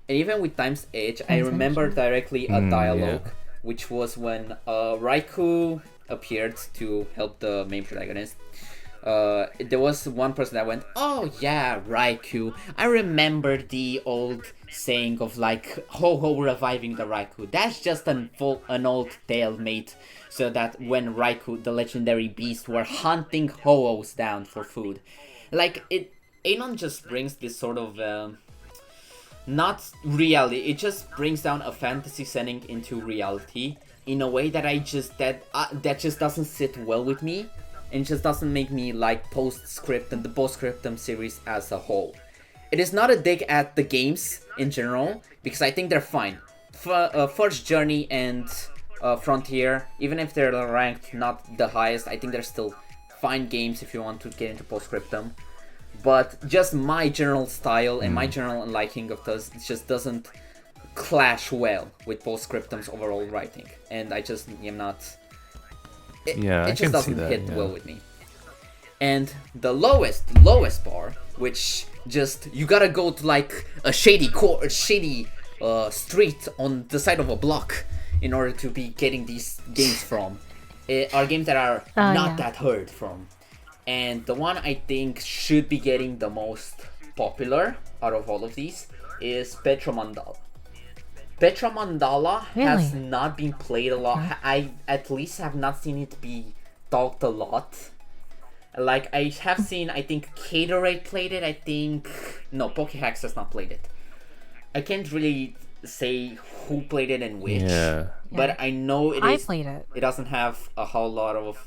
S3: and even with Time's Edge, I
S1: Time's
S3: remember
S1: Edge.
S3: directly a
S4: yeah.
S3: dialogue, which was when Raikou appeared to help the main protagonist. There was one person that went, "Oh yeah, Raikou. I remember the old saying of like Ho-Ho reviving the Raikou. That's just an old tale, mate. So that when Raikou, the legendary beast, were hunting Ho-Hos down for food, like it." Anon just brings this sort of not reality. It just brings down a fantasy setting into reality in a way that that just doesn't sit well with me, and just doesn't make me like Postscriptum, the Postscriptum series as a whole. It is not a dig at the games in general, because I think they're fine. First Journey and Frontier, even if they're ranked not the highest, I think they're still fine games if you want to get into Postscriptum. but just my general style and my general liking of this just doesn't clash well with Postscriptum's overall writing, and I just am not. It
S4: I
S3: just
S4: can see
S3: doesn't
S4: that,
S3: hit
S4: yeah.
S3: well with me. And the lowest bar, which just you gotta go to like a shady street on the side of a block in order to be getting these games from, are games that are not that heard from. And the one I think should be getting the most popular out of all of these is Petra Mandala. Petra Mandala has
S1: Really?
S3: not been played a lot. I at least have not seen it be talked a lot. Like, I have seen, I think Caterate played it, no, Pokéhex has not played it. I can't really say who played it and which, but I know
S1: I played it.
S3: It doesn't have a whole lot of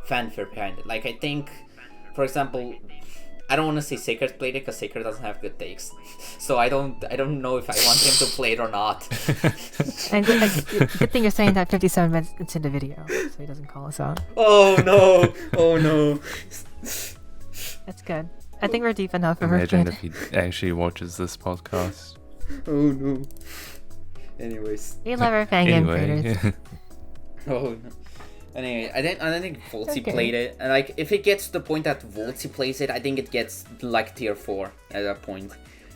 S3: fanfare behind it. Like, I think, for example, I don't want to say Sacred played it because Sacred doesn't have good takes, so I don't know if I want him to play it or not.
S1: And good thing you're saying that 57 minutes into the video, so he doesn't call us out.
S3: Oh no!
S1: That's good. I think we're deep enough. We're
S4: Imagine
S1: good.
S4: if he actually watches this podcast.
S3: Oh no. Anyways.
S1: We love our fan game
S4: Anyway,
S1: creators.
S3: Oh no. Anyway, I don't think Voltsy
S1: Okay.
S3: played it. And like, if it gets to the point that Voltsy plays it, I think it gets like tier 4 at that point.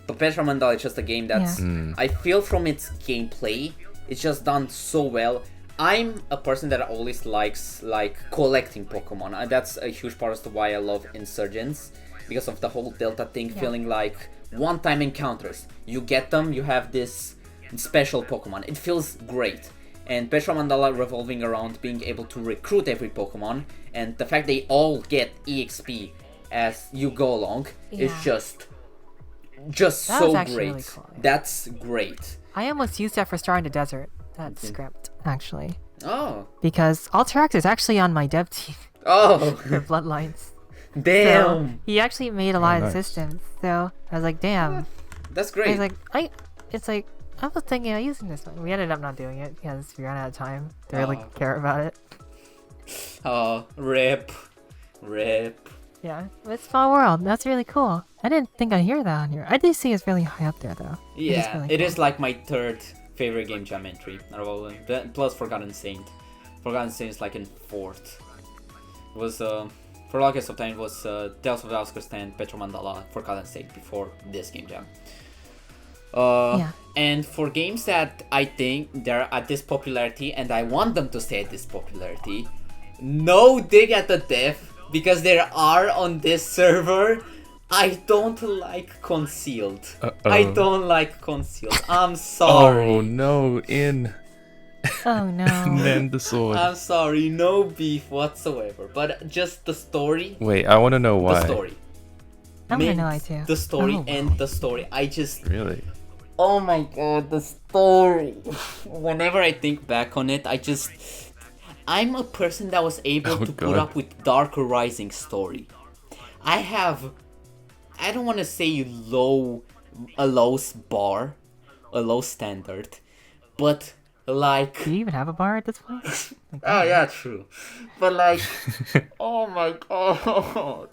S3: But Petra Mandala is just a game that's I feel from its gameplay, it's just done so well. I'm a person that always likes like collecting Pokemon, and that's a huge part as to why I love Insurgents, because of the whole Delta thing, feeling like one-time encounters. You get them, you have this special Pokemon. It feels great. And Petra Mandala revolving around being able to recruit every Pokemon, and the fact they all get EXP as you go along is just
S1: That
S3: so
S1: was actually
S3: great.
S1: really cool, yeah.
S3: That's great.
S1: I almost used that for Star in the Desert, that script, actually.
S3: Oh.
S1: Because Alterax is actually on my dev team
S3: Oh.
S1: for Bloodlines.
S3: Damn.
S1: So he actually made a lot of
S4: nice.
S1: systems. So I was like, damn.
S3: That's
S1: I
S3: great.
S1: was like, I was thinking of using this one. We ended up not doing it because we ran out of time to really care about it.
S3: Oh, rip.
S1: Yeah, but it's Small World. That's really cool. I didn't think I'd hear that on here. I do see it's really high up there, though.
S3: Yeah,
S1: it is
S3: is like my third favorite game jam entry. Plus Forgotten Saint. Forgotten Saint is like in fourth. It was for longest of time it was Tales of the Outskirts and Petra Mandala, Forgotten Saint before this game jam. And for games that I think they're at this popularity and I want them to stay at this popularity, no dig at the dev, because there are on this server. I don't like Concealed. I don't like Concealed. I'm sorry.
S4: Oh no,
S1: Oh no.
S4: then the sword.
S3: I'm sorry, no beef whatsoever. But just the story.
S4: Wait, I want to know why.
S3: The story.
S1: I'm gonna know I too.
S3: The story
S1: Oh,
S3: and the story. I just.
S4: Really?
S3: Oh my god, the story. Whenever I think back on it, I'm a person that was able to put up with Dark Rising story. I don't want to say a low bar, a low standard, but like.
S1: Do you even have a bar at this point? Like,
S3: Oh yeah, true. But like, oh my god.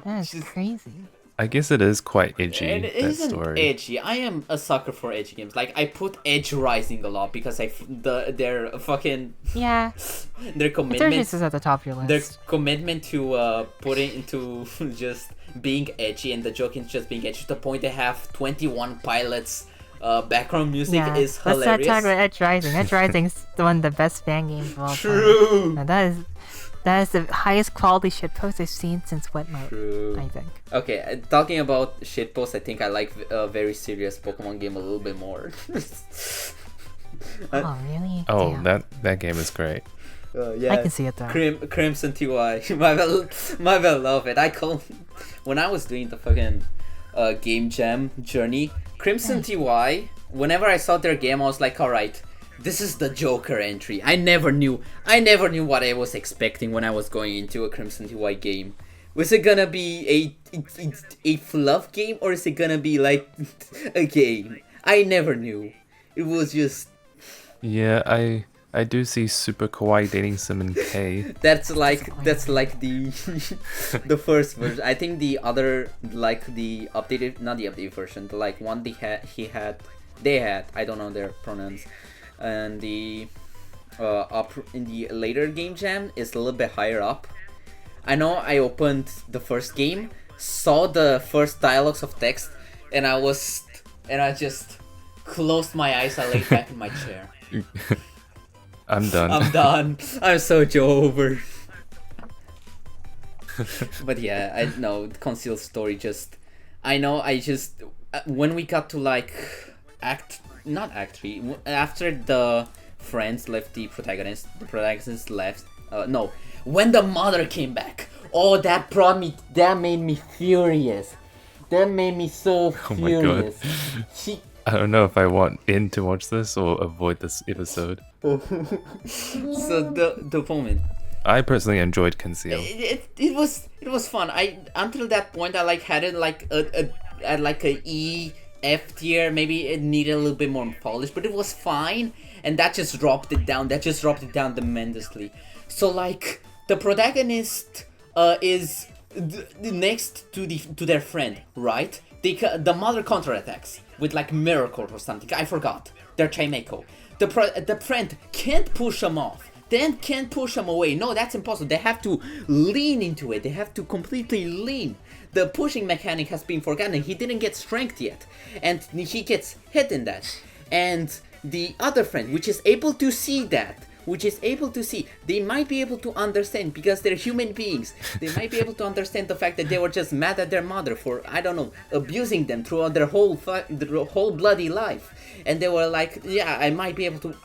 S1: that is crazy.
S4: I guess it is quite edgy.
S3: And it
S4: that
S3: isn't
S4: story.
S3: edgy. I am a sucker for edgy games. Like, I put Edge Rising a lot because their fucking
S1: Yeah.
S3: their commitment
S1: Insurgents is at the top of your list.
S3: their commitment to putting into just being edgy, and the joke is just being edgy to the point they have 21 pilots. Background music is hilarious.
S1: Let's not talk about Edge Rising. Edge Rising is one of the best fan games of all time.
S3: True.
S1: And that is the highest quality shitpost I've seen since Wet Mode,
S3: True.
S1: I think.
S3: Okay, talking about shitpost, I think I like a very serious Pokemon game a little bit more.
S1: Oh, really?
S4: Oh,
S1: Damn.
S4: that game is great.
S3: Yeah.
S1: I can see it though.
S3: Crimson TY. My bell love it. When I was doing the fucking game jam journey, Crimson TY, whenever I saw their game, I was like, alright, this is the Joker entry. I never knew what I was expecting when I was going into a Crimson TY game. Was it gonna be a fluff game, or is it gonna be like a game? I never knew. It was just.
S4: Yeah, I do see Super Kawaii dating Simon K.
S3: That's like the the first version. I think the other, like the updated, not the updated version, the like one they had, I don't know their pronouns, and the up in the later game jam is a little bit higher up. I know I opened the first game, saw the first dialogues of text, and I just closed my eyes. I laid back in my chair.
S4: I'm done.
S3: I'm done. I'm so over. But yeah, I know Concealed Story just. I know I just when we got to like not act 3, after the friends left the protagonist left. No, when the mother came back. Oh, that made me furious. That made me so furious.
S4: I don't know if I want In to watch this or avoid this episode.
S3: So the moment.
S4: I personally enjoyed Conceal.
S3: It was fun. Until that point I like had it like a E F tier. Maybe it needed a little bit more polish, but it was fine. And that just dropped it down. Tremendously. So like the protagonist is next to their friend, right? The mother counterattacks with like miracle or something. I forgot. Their Chaimeko. The friend can't push him off. Then can't push him away. No, that's impossible. They have to lean into it. They have to completely lean. The pushing mechanic has been forgotten. He didn't get strength yet. And he gets hit in that. And the other friend, which is able to see that, they might be able to understand, because they're human beings. They might be able to understand the fact that they were just mad at their mother for, I don't know, abusing them throughout their whole bloody life. And they were like, yeah, I might be able to,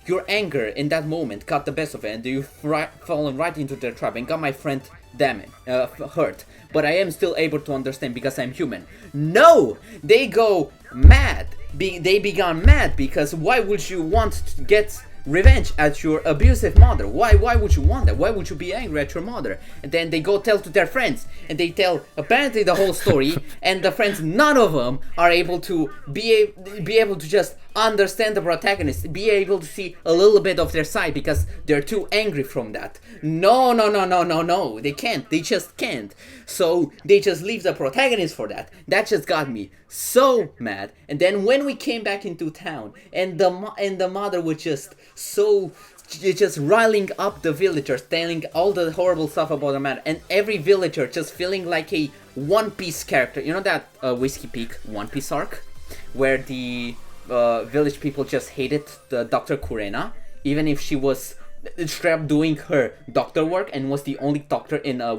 S3: your anger in that moment got the best of it, and you've fallen right into their trap and got my friend hurt. But I am still able to understand because I'm human. No! They go mad. They began mad because why would you want to get revenge at your abusive mother? Why would you want that? Why would you be angry at your mother? And then they go tell to their friends, and they tell apparently the whole story, and the friends, none of them are able to be able to just understand the protagonist, be able to see a little bit of their side because they're too angry from that. No, they can't. They just can't. So they just leave the protagonist for that. That just got me so mad. And then when we came back into town, and the mother was just riling up the villagers, telling all the horrible stuff about the man, and every villager just feeling like a One Piece character. You know that Whiskey Peak One Piece arc, where the village people just hated the Dr. Kurena, even if she was straight up doing her doctor work and was the only doctor in not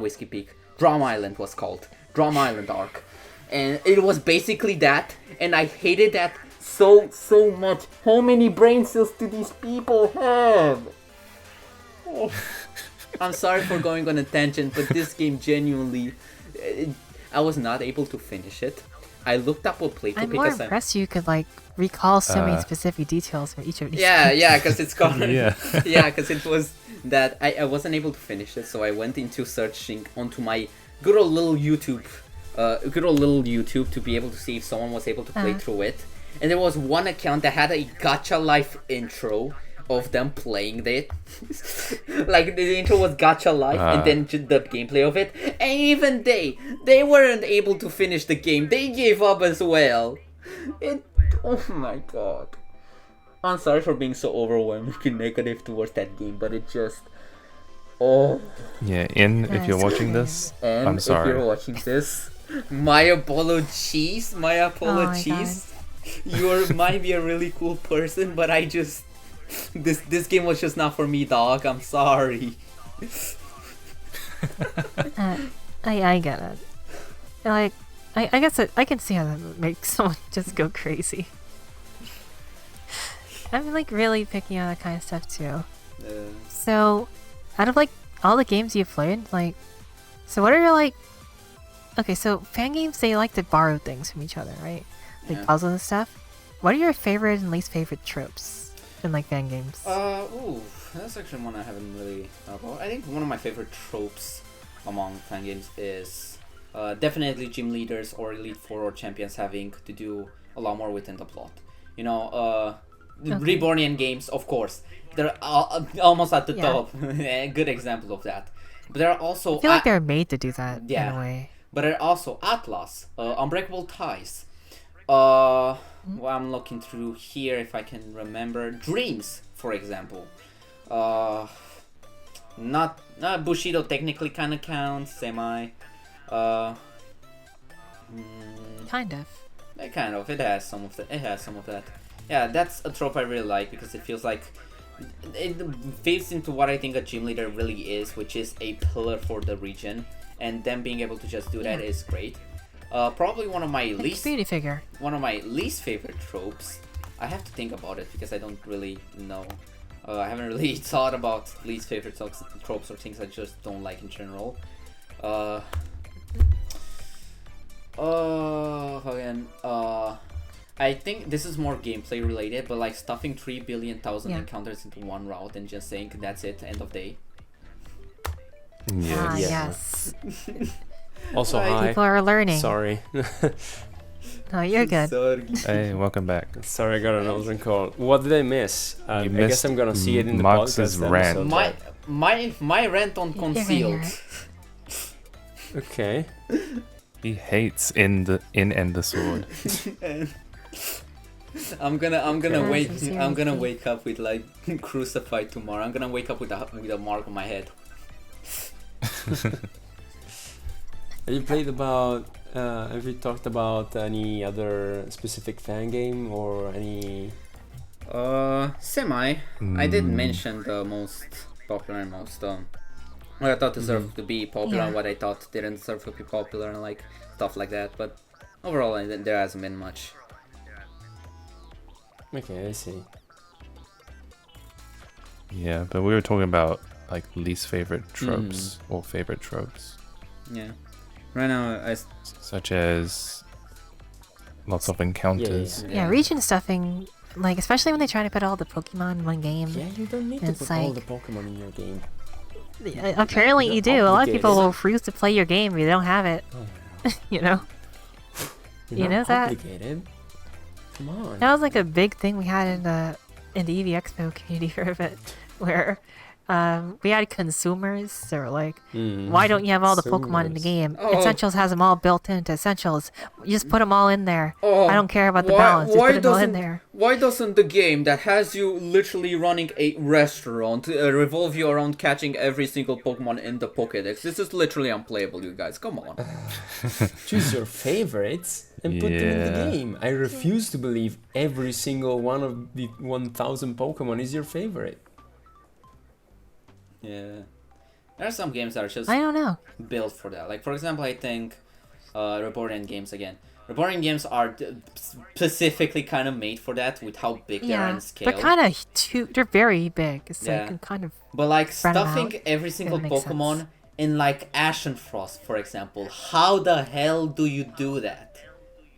S3: Whiskey Peak, Drum Island was called, Drum Island arc. And it was basically that, and I hated that so much. How many brain cells do these people have? Oh. I'm sorry for going on a tangent, but this game genuinely, I was not able to finish it. I looked up a playthrough
S1: I'm more impressed you could like recall so many specific details from each of these.
S3: Yeah, because it's gone.
S4: Yeah.
S3: Yeah, because it was that I wasn't able to finish it, so I went into searching onto my good old little YouTube to be able to see if someone was able to play through it. And there was one account that had a Gacha Life intro of them playing it. Like the intro was Gacha Life, and then the gameplay of it. And even they weren't able to finish the game. They gave up as well. Oh my god. I'm sorry for being so overwhelmingly negative towards that game, but it just... Oh.
S4: Yeah, if you're watching this, I'm sorry.
S3: If you're watching this, my apologies. You might be a really cool person, but I just... This game was just not for me, dog. I'm sorry.
S1: I get it. Like, I guess I can see how that would make someone just go crazy. I'm like really picking on that kind of stuff too. So, out of like all the games you've played, like, so what are your like? Okay, so fan games, they like to borrow things from each other, right? Like puzzles and stuff. What are your favorite and least favorite tropes in like fan games?
S3: That's actually one I haven't really thought about. I think one of my favorite tropes among fan games is definitely gym leaders or Elite Four or champions having to do a lot more within the plot. You know, Rebornian games, of course, they're almost at the
S1: Yeah.
S3: top. A good example of that. But there are also
S1: I feel like they're made to do that in
S3: Yeah.
S1: a way.
S3: but there are also Atlas, Unbreakable Ties. Well, I'm looking through here if I can remember. Dreams, for example. Not Bushido technically kind of counts, semi.
S1: Kind of.
S3: Kind of. It has some of that. It has some of that. Yeah, that's a trope I really like because it feels like it fits into what I think a gym leader really is, which is a pillar for the region, and them being able to just do that is great. Probably one of my
S1: Like
S3: least
S1: community figure.
S3: favorite tropes. I have to think about it because I don't really know. I haven't really thought about least favorite tropes or things I just don't like in general. I think this is more gameplay related, but like stuffing 3 billion thousand encounters into one route and just saying that's it, end of day.
S1: Ah,
S5: Yeah.
S1: yes.
S5: Also,
S3: Like,
S5: hi.
S1: People are learning.
S5: Sorry.
S1: No, you're good.
S3: Sorry.
S4: Hey, welcome back.
S5: Sorry, I got another call. What did I miss? I guess
S4: missed
S5: I'm gonna see it in the
S4: Marx's
S5: podcast
S4: rant.
S5: episode.
S3: My rant on concealed.
S5: Okay.
S4: He hates in and the sword.
S3: I'm gonna
S1: Okay.
S3: wake up with like crucified tomorrow. I'm gonna wake up with a mark on my head.
S5: Have you played about? Have you talked about any other specific fan game or any?
S3: Semi. I did mention the most popular and most what I thought deserved to be popular and
S1: Yeah.
S3: what I thought didn't deserve to be popular and like stuff like that. But overall, there hasn't been much.
S5: Okay, I see.
S4: Yeah, but we were talking about like least favorite tropes or favorite tropes,
S3: Yeah. Right now,
S4: such as lots of encounters.
S1: Yeah, region stuffing, like especially when they try to put all the Pokemon in one game.
S5: Yeah, you don't need to
S1: It's
S5: put all the
S1: like-
S5: Pokemon in your game.
S1: Apparently you do. A lot of people
S5: obligated.
S1: will refuse to play your game if you don't have it. You know?
S5: You're
S1: You
S5: not
S1: know that?
S5: obligated. Come on.
S1: That was like a big thing we had in the EV Expo community for a bit, where we had consumers that were like, why don't you have all the Pokemon in the game?
S3: Oh.
S1: Essentials has them all built into Essentials. You just put them all in there.
S3: Oh,
S1: I don't care about the
S3: why-
S1: balance. Just
S3: why
S1: put them all in
S3: doesn't-
S1: there.
S3: Why doesn't the game that has you literally running a restaurant revolve you around catching every single Pokemon in the Pokédex? This is literally unplayable, you guys. Come on.
S5: Choose your favorites and put them in the
S4: Yeah.
S5: game. I refuse to believe every single one of the 1,000 Pokemon is your favorite.
S3: Yeah. There are some games that are just
S1: I don't know.
S3: built for that. Like, for example, I think Reborn games again. Reborn games are specifically kind of made for that with how big they are
S1: Yeah,
S3: in scale.
S1: they're kind of they're very big. It's
S3: Yeah.
S1: like kind of
S3: But like
S1: spread 'em
S3: stuffing
S1: out.
S3: every single
S1: makes sense.
S3: Pokemon in like Ashen Frost, for example. How the hell do you do that?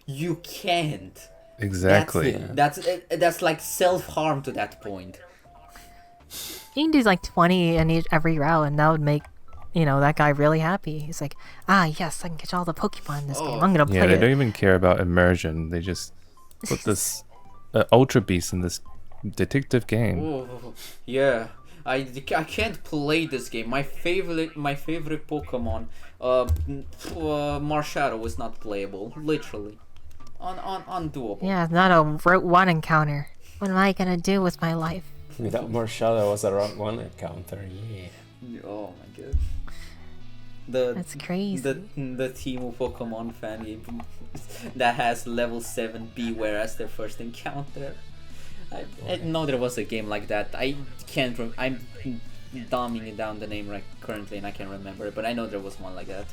S3: You can't.
S4: Exactly.
S3: That's like self-harm to that point.
S1: you can do like 20 in every route, and that would make that guy really happy. He's like, yes, I can catch all the Pokemon in this game. I'm gonna play
S4: Yeah, they
S1: it.
S4: don't even care about immersion. They just put this Ultra Beast in this detective game.
S3: Oh, yeah. I can't play this game. My favorite Pokemon, Marshadow, is not playable. Literally, undoable.
S1: Yeah, not a Route 1 encounter. What am I gonna do with my life?
S5: Without Marshala was a round 1 encounter, yeah.
S3: Oh my god.
S1: That's crazy.
S3: The Teemo Pokemon fan game that has level 7 Beware as their first encounter. I know there was a game like that. I can't. I'm dumbing down the name right currently, and I can't remember it. But I know there was one like that.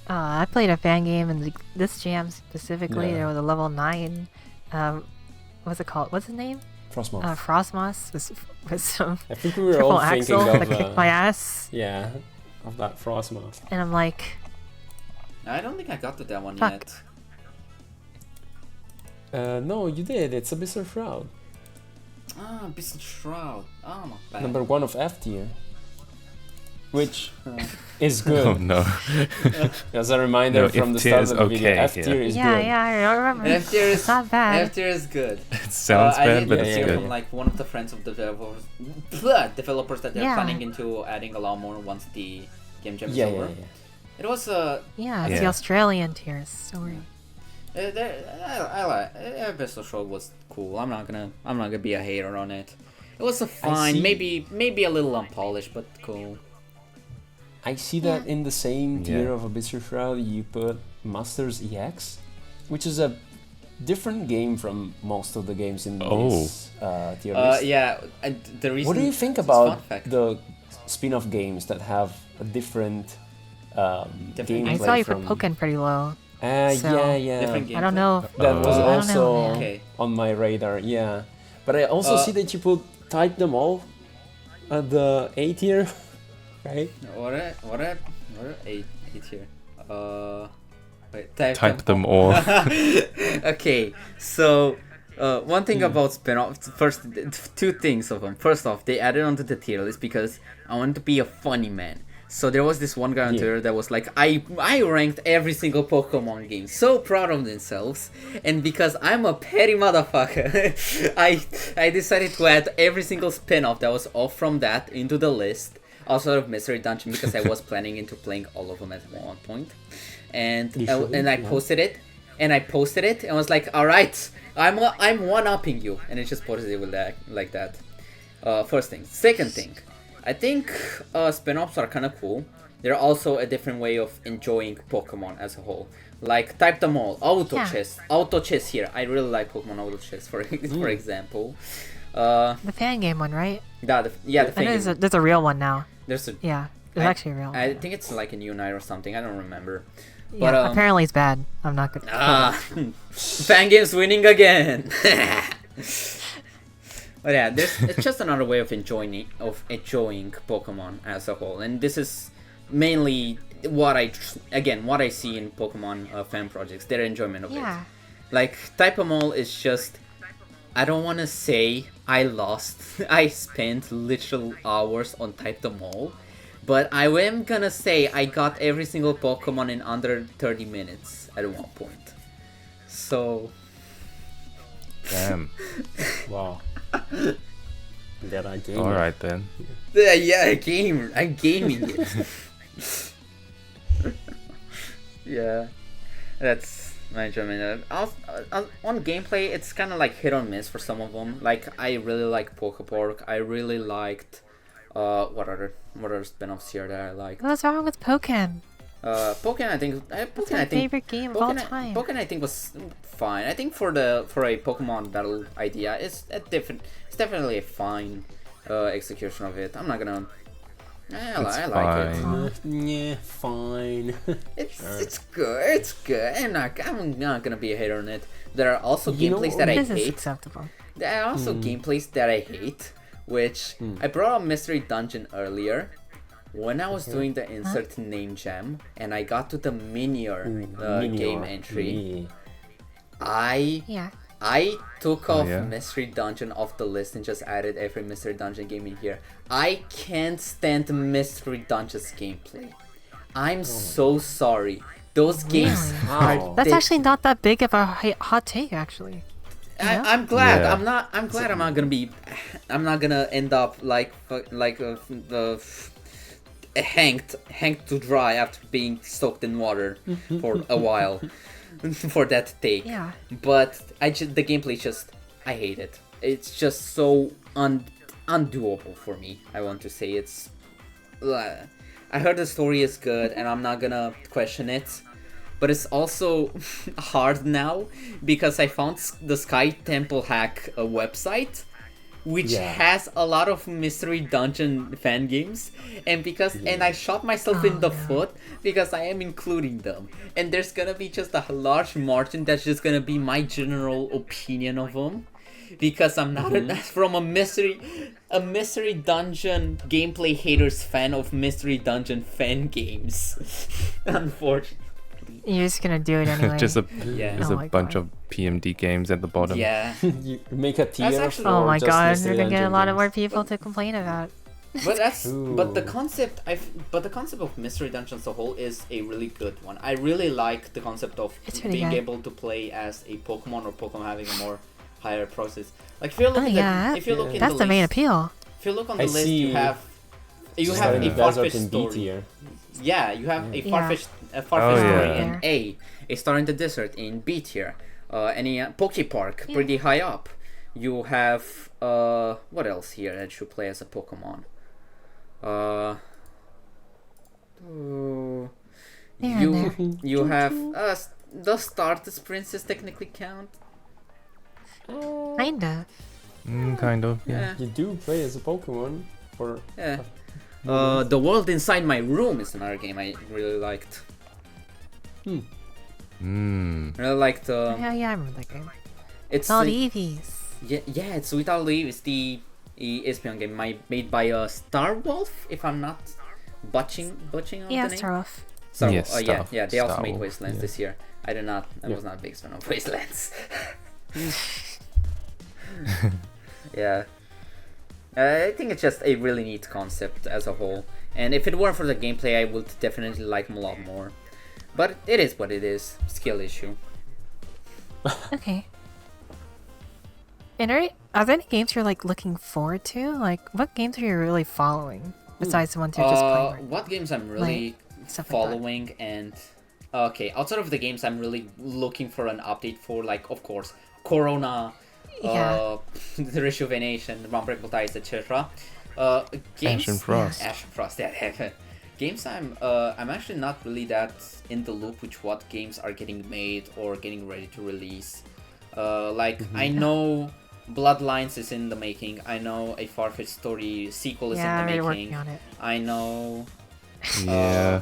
S1: I played a fan game in this jam specifically.
S5: Yeah.
S1: There was a level 9. What's it called? What's his name?
S5: Frostmoth.
S1: Frostmoss with some
S5: I think we were
S1: triple
S5: all thinking
S1: axle
S5: of
S1: that kicked my ass,
S5: yeah, of that Frostmoth.
S1: and I'm like,
S3: I don't think I got to that one
S1: Fuck.
S3: yet.
S5: No, you did. It's Abyssal Shroud.
S3: Abyssal Shroud. Oh, not bad.
S5: Number 1 of F tier. which is good.
S4: Oh no.
S5: As a reminder
S4: No,
S5: from the
S4: F tier
S5: start
S4: is
S5: of the video,
S4: okay,
S5: F tier is
S1: Yeah,
S5: good.
S1: yeah, I remember.
S3: F tier
S1: It's
S3: is
S1: not bad.
S3: F tier is good.
S4: It sounds
S3: I
S4: bad,
S3: did
S4: but
S5: yeah,
S4: it's
S3: hear
S5: yeah.
S4: good.
S3: from like one of the friends of the developers that they're
S1: Yeah.
S3: planning into adding a lot more once the game jam is
S5: Yeah,
S3: over.
S5: yeah, yeah.
S3: It was
S1: Yeah, it's the
S4: Yeah.
S1: Australian tier story.
S3: I like episode show was cool. I'm not gonna be a hater on it. It was a fine,
S5: see-
S3: maybe a little unpolished, but cool.
S5: I see that in the same tier
S4: Yeah.
S5: of Abyss Shroud you put Masters EX, which is a different game from most of the games in this tier list.
S3: Yeah, and the reason.
S5: What do you think
S3: it's
S5: about
S3: fun fact.
S5: the spin-off games that have a different
S3: Different
S1: I
S5: gameplay
S1: saw you
S5: from?
S1: put Pokken pretty low.
S5: So,
S1: So-
S5: yeah.
S3: Different
S1: I don't know. If,
S5: That was
S4: I
S1: don't
S5: also
S1: know, man.
S3: Okay.
S5: on my radar, yeah. But I also
S3: Uh,
S5: see that you put Type Them All at the A tier, right?
S3: What a eight here. Wait,
S4: Type them all.
S3: Okay, so one thing about spin-offs. First, two things of them. First off, they added onto the tier list because I want to be a funny man. So there was this one guy on
S5: Yeah.
S3: Twitter that was like, I ranked every single Pokemon game, so proud of themselves, and because I'm a petty motherfucker, I decided to add every single spin-off that was off from that into the list, outside of Mystery Dungeon, because I was planning into playing all of them at one point, and
S5: You should,
S3: I
S5: yeah.
S3: posted it, and was like, all right, I'm one-upping you, and it just posted it with that like that. First thing. Second thing. I think spin-offs are kind of cool. They're also a different way of enjoying Pokemon as a whole. Like Type Them All, Auto Chess here. I really like Pokemon Auto Chess for example.
S1: the fan game one, right?
S3: The
S1: I know
S3: thing is,
S1: there's a real one now.
S3: there's a.
S1: Yeah, it's actually a real one.
S3: I think it's like a new night or something. I don't remember.
S1: Yeah,
S3: But
S1: apparently it's bad. I'm not good.
S3: Fan games winning again. But yeah, it's just another way of enjoying Pokemon as a whole, and this is mainly what I see in Pokemon fan projects, their enjoyment of
S1: Yeah.
S3: it. Like Type 'em All is just, I don't want to say I spent literal hours on Type 'em All, but I am gonna say I got every single Pokemon in under 30 minutes at one point. So
S4: Damn.
S5: Wow. That I gamer.
S4: All right then.
S3: yeah, I'm gaming it. Yeah, that's my enjoyment. On gameplay, it's kind of like hit or miss for some of them. Like I really like Pokepork. I really liked what other spin-offs here that I liked.
S1: What's wrong with Pokken?
S3: Pokken, I think.
S1: It's my favorite game of all time.
S3: Pokken, I think was fine. I think for a Pokemon battle idea, it's definitely a fine execution of it. I'm not gonna. I like it.
S5: Yeah, fine.
S3: It's good. It's good. I'm not gonna be a hater on it. There are also
S5: You know,
S3: gameplays that I
S1: This is
S3: hate.
S1: acceptable.
S3: There are also gameplays that I hate, which I brought up Mystery Dungeon earlier. When I was doing the insert name jam and I got to the Minior game entry,
S1: Yeah.
S3: I took off
S4: yeah?
S3: Mystery Dungeon off the list and just added every Mystery Dungeon game in here. I can't stand Mystery Dungeon's gameplay. I'm so sorry. Those games
S1: Really?
S5: How?
S1: That's
S3: They-
S1: actually not that big of a hot take, actually. Yeah?
S3: I'm glad.
S4: Yeah.
S3: I'm glad I'm not gonna be. I'm not gonna end up like hanged to dry after being soaked in water for a while for that take.
S1: Yeah.
S3: But the gameplay just I hate it. It's just so undoable for me. I want to say it's. I heard the story is good and I'm not gonna question it. But it's also hard now because I found the Sky Temple Hack website, which has a lot of Mystery Dungeon fan games, and I shot myself in the foot because I am including them, and there's gonna be just a large margin that's just gonna be my general opinion of them, because I'm not from a Mystery Dungeon gameplay haters fan of Mystery Dungeon fan games, unfortunately.
S1: You're just gonna do it anyway.
S4: Just a
S3: Yeah.
S4: there's
S1: Oh
S4: a
S1: my
S4: bunch
S1: God.
S4: of PMD games at the bottom.
S3: Yeah.
S5: You make a tier
S3: That's actually-
S5: for
S1: Oh my
S5: just
S1: god,
S5: Mystery
S1: we're gonna get a
S5: Dungeon
S1: lot of
S5: games.
S1: more people to complain about.
S3: But the
S5: Ooh.
S3: concept of mystery dungeon as a whole is a really good one. I really like the concept of
S1: It's really
S3: being
S1: good.
S3: able to play as a Pokemon or Pokemon having a more higher process. Like if you look
S1: Oh,
S3: at
S1: yeah.
S3: if you look in
S1: That's the main
S3: list,
S1: appeal.
S3: if you look on the
S5: I
S3: list,
S5: see
S3: you have
S5: Starting
S3: a
S5: the desert
S3: Farfetch
S5: in B
S3: story.
S5: tier.
S3: Yeah, you have a
S1: Yeah.
S3: Farfetch
S4: Oh,
S3: story
S4: yeah.
S3: in a Star in the Desert in B tier. Any Poke Park
S1: Yeah.
S3: pretty high up. You have what else here that you play as a Pokemon? Oh,
S1: Here and there.
S3: you have does Stardust Princess technically count?
S1: Kinda.
S4: Kind of. Yeah.
S5: You do play as a Pokemon, or
S3: Yeah. The World Inside My Room is another game I really liked.
S4: Mm.
S3: Really liked.
S1: Yeah, I remember that game.
S3: It's
S1: All
S3: the-
S1: the Eevees.
S3: yeah, it's Without Leave. It's the Espion game made by Star Wolf, if I'm not butching on
S1: Yeah,
S3: the name.
S1: Star Off.
S3: So
S4: Yes,
S3: yeah, they also
S4: Star
S3: made
S4: Wolf,
S3: Wastelands
S4: yeah.
S3: this year. I
S5: Yeah.
S3: was not a big fan of Wastelands. Yeah. I think it's just a really neat concept as a whole. And if it weren't for the gameplay, I would definitely like them a lot more. But it is what it is. Skill issue.
S1: Okay. And are there any games you're like looking forward to? Like, what games are you really following besides the ones you're just playing? right
S3: What games I'm really
S1: stuff like that.
S3: following and okay, outside of the games I'm really looking for an update for, like, of course, Corona,
S1: Yeah.
S3: the Rejuvenation, Unbreakable Ties, etc. Games,
S4: Ash and Frost.
S3: Ash and Frost, yeah. Games I'm actually not really that in the loop with what games are getting made or getting ready to release. Like I know Bloodlines is in the making. I know a Farfetch Story sequel is
S1: Yeah,
S3: in the
S1: they're
S3: making.
S1: working on it.
S3: I know.
S4: Yeah.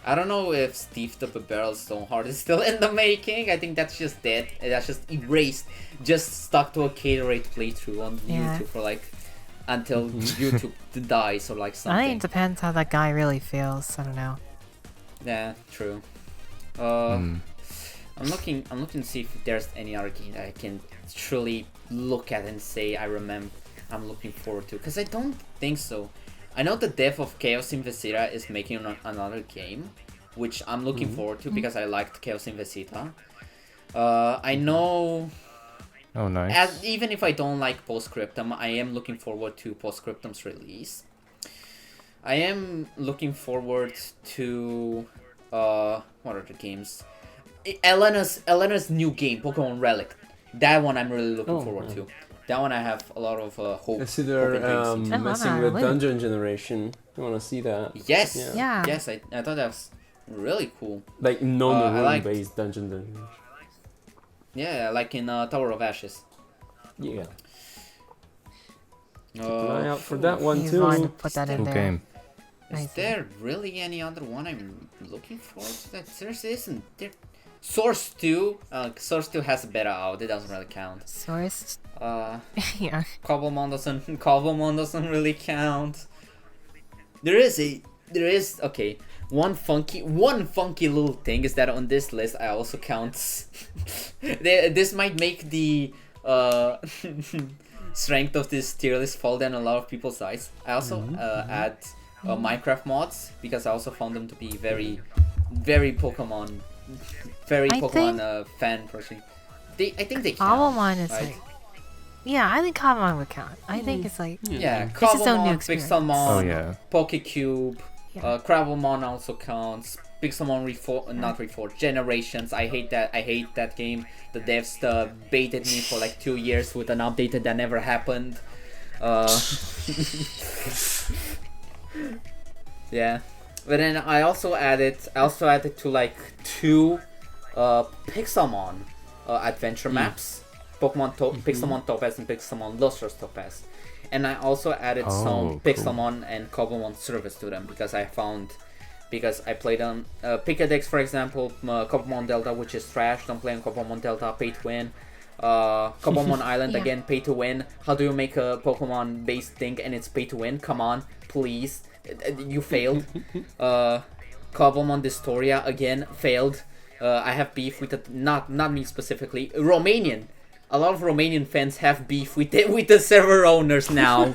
S3: I don't know if Steve the Barrel Stoneheart is still in the making. I think that's just dead. That's just erased. Just stuck to a caterate playthrough on
S1: Yeah.
S3: YouTube for like until YouTube dies or like
S1: I think
S3: something.
S1: it depends how that guy really feels. I don't know.
S3: Yeah, true.
S4: Mm.
S3: I'm looking to see if there's any other game that I can truly look at and say I'm looking forward to, because I don't think so. I know the dev of Chaos Invesita is making another game, which I'm looking forward to because I liked Chaos Invesita. I know,
S4: Oh, nice.
S3: even if I don't like Postscriptum, I am looking forward to Postscriptum's release. I am looking forward to what are the games? Elena's new game, Pokemon Relic. That one I'm really looking forward to. That one I have a lot of hope.
S5: I see they're
S3: hope and dreams into.
S5: messing
S1: Elena,
S5: with
S1: really?
S5: dungeon generation. You wanna see that?
S3: Yes,
S1: Yeah.
S3: yes, I thought that was really cool.
S5: Like
S3: I
S5: non-room
S3: liked-
S5: based dungeon.
S3: Yeah, like in Tower of Ashes.
S5: Yeah. Keep an eye out for that one
S1: He's wanting to
S5: too.
S1: put that in
S4: Cool
S1: there.
S4: game.
S3: Is
S1: I see.
S3: there really any other one I'm looking forward to? That seriously isn't there. Source 2. Source 2 has a beta out. It doesn't really count.
S1: Source.
S3: Cobblemon
S1: Yeah.
S3: doesn't really count. There is okay. One funky little thing is that on this list I also count. This might make the strength of this tier list fall down a lot of people's eyes. I also add Minecraft mods because I also found them to be very Pokemon,
S1: I think-
S3: fan person. I think they count.
S1: Cobblemon is
S3: right?
S1: like. Yeah, I think Cobblemon would count. I think it's like.
S3: Yeah,
S1: It's its own new
S3: Cobblemon,
S1: experience.
S3: Pixelmon,
S4: Oh, yeah.
S3: Pokecube,
S1: Yeah.
S3: Crabblemon also counts. Pixelmon not Reforged, Generations. I hate that game. The devs baited me for like 2 years with an update that never happened. Yeah, but then I also added to like 2 Pixelmon adventure maps. Pixelmon Topaz and Pixelmon Lustrous Topaz. And I also added some
S4: cool.
S3: Pixelmon and Cobblemon service to them because I played on Picadex, for example, Cobblemon Delta, which is trash. Don't play on Cobblemon Delta, pay to win. Cobblemon Island,
S1: Yeah.
S3: again, pay to win. How do you make a Pokemon based thing and it's pay to win? Come on, please. You failed. Cobblemon Dystoria, again, failed. I have beef with not me specifically, Romanian. A lot of Romanian fans have beef with the server owners now.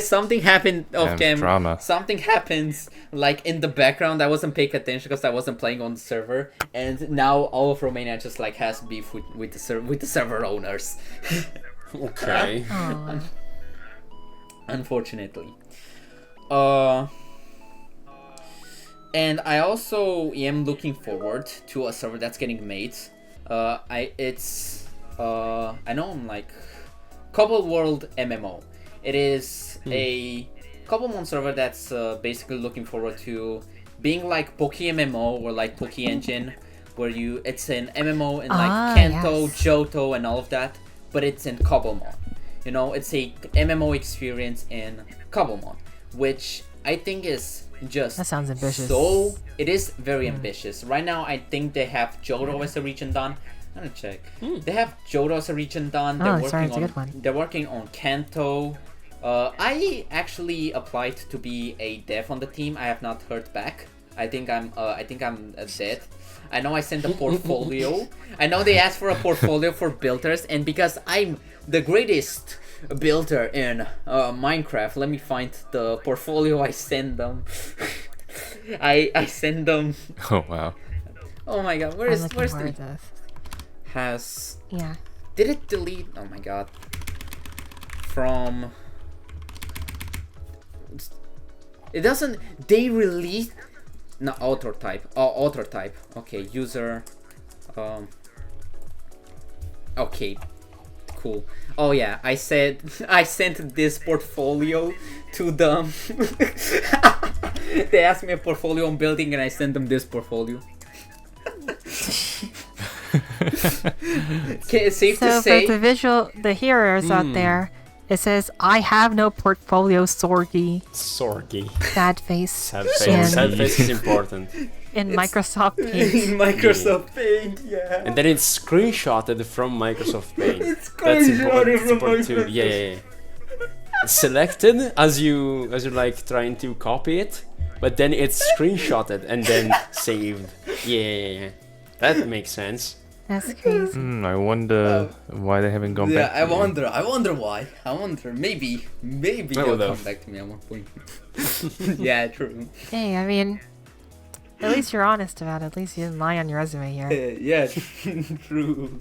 S3: Something happened off
S4: And
S3: cam.
S4: drama.
S3: Something happens like in the background. I wasn't paying attention because I wasn't playing on the server, and now all of Romania just like has beef with the server owners.
S5: Okay.
S1: Oh,
S3: Unfortunately. And I also am looking forward to a server that's getting made. I know I'm like Cobble World MMO. It is a Cobblemon server that's basically looking forward to being like Poke MMO or like Poke Engine, where it's an MMO in like Kanto,
S1: yes.
S3: Johto, and all of that, but it's in Cobblemon. You know, it's a MMO experience in Cobblemon, which I think is just
S1: That sounds ambitious.
S3: So it is very ambitious. Right now, I think they have Johto as a region done. I'm gonna check. They have Johto as a region done.
S1: It's a good one.
S3: They're working on Kanto. I actually applied to be a dev on the team. I have not heard back. I think I'm dead. I know I sent a portfolio. I know they asked for a portfolio for builders, and because I'm the greatest builder in Minecraft, let me find the portfolio I sent them. I send them.
S4: Oh wow.
S3: Oh my god,
S1: I'm
S3: where's
S1: looking
S3: the
S1: forward to this. Yeah.
S3: did it delete? Oh my god. From it doesn't. They released no author type. Author type. Okay, user. Okay, cool. Oh yeah, I sent this portfolio to them. They asked me a portfolio on building, and I sent them this portfolio. Okay, it's safe to
S1: So
S3: say.
S1: for the hearers out there, it says, "I have no portfolio, Sorgi."
S5: Sorky.
S1: Sad face.
S5: Sad
S1: And-
S5: face. Sad face is important.
S1: In Microsoft Paint.
S3: Microsoft Paint, yeah.
S5: And then it's screenshotted from Microsoft Paint.
S3: It's
S5: That's
S3: screenshotted
S5: important.
S3: from
S5: important too.
S3: Microsoft.
S5: Yeah. Selected as you're like trying to copy it, but then it's screenshotted and then saved. Yeah. That makes sense.
S1: That's crazy.
S4: I wonder why they haven't gone
S3: Yeah,
S4: back.
S3: I
S4: to you.
S3: wonder why. I wonder, maybe
S5: Well,
S3: they'll come back to me at one point. Yeah, true.
S1: Hey, I mean, at least you're honest about it. At least you didn't lie on your resume here.
S3: Yeah, true.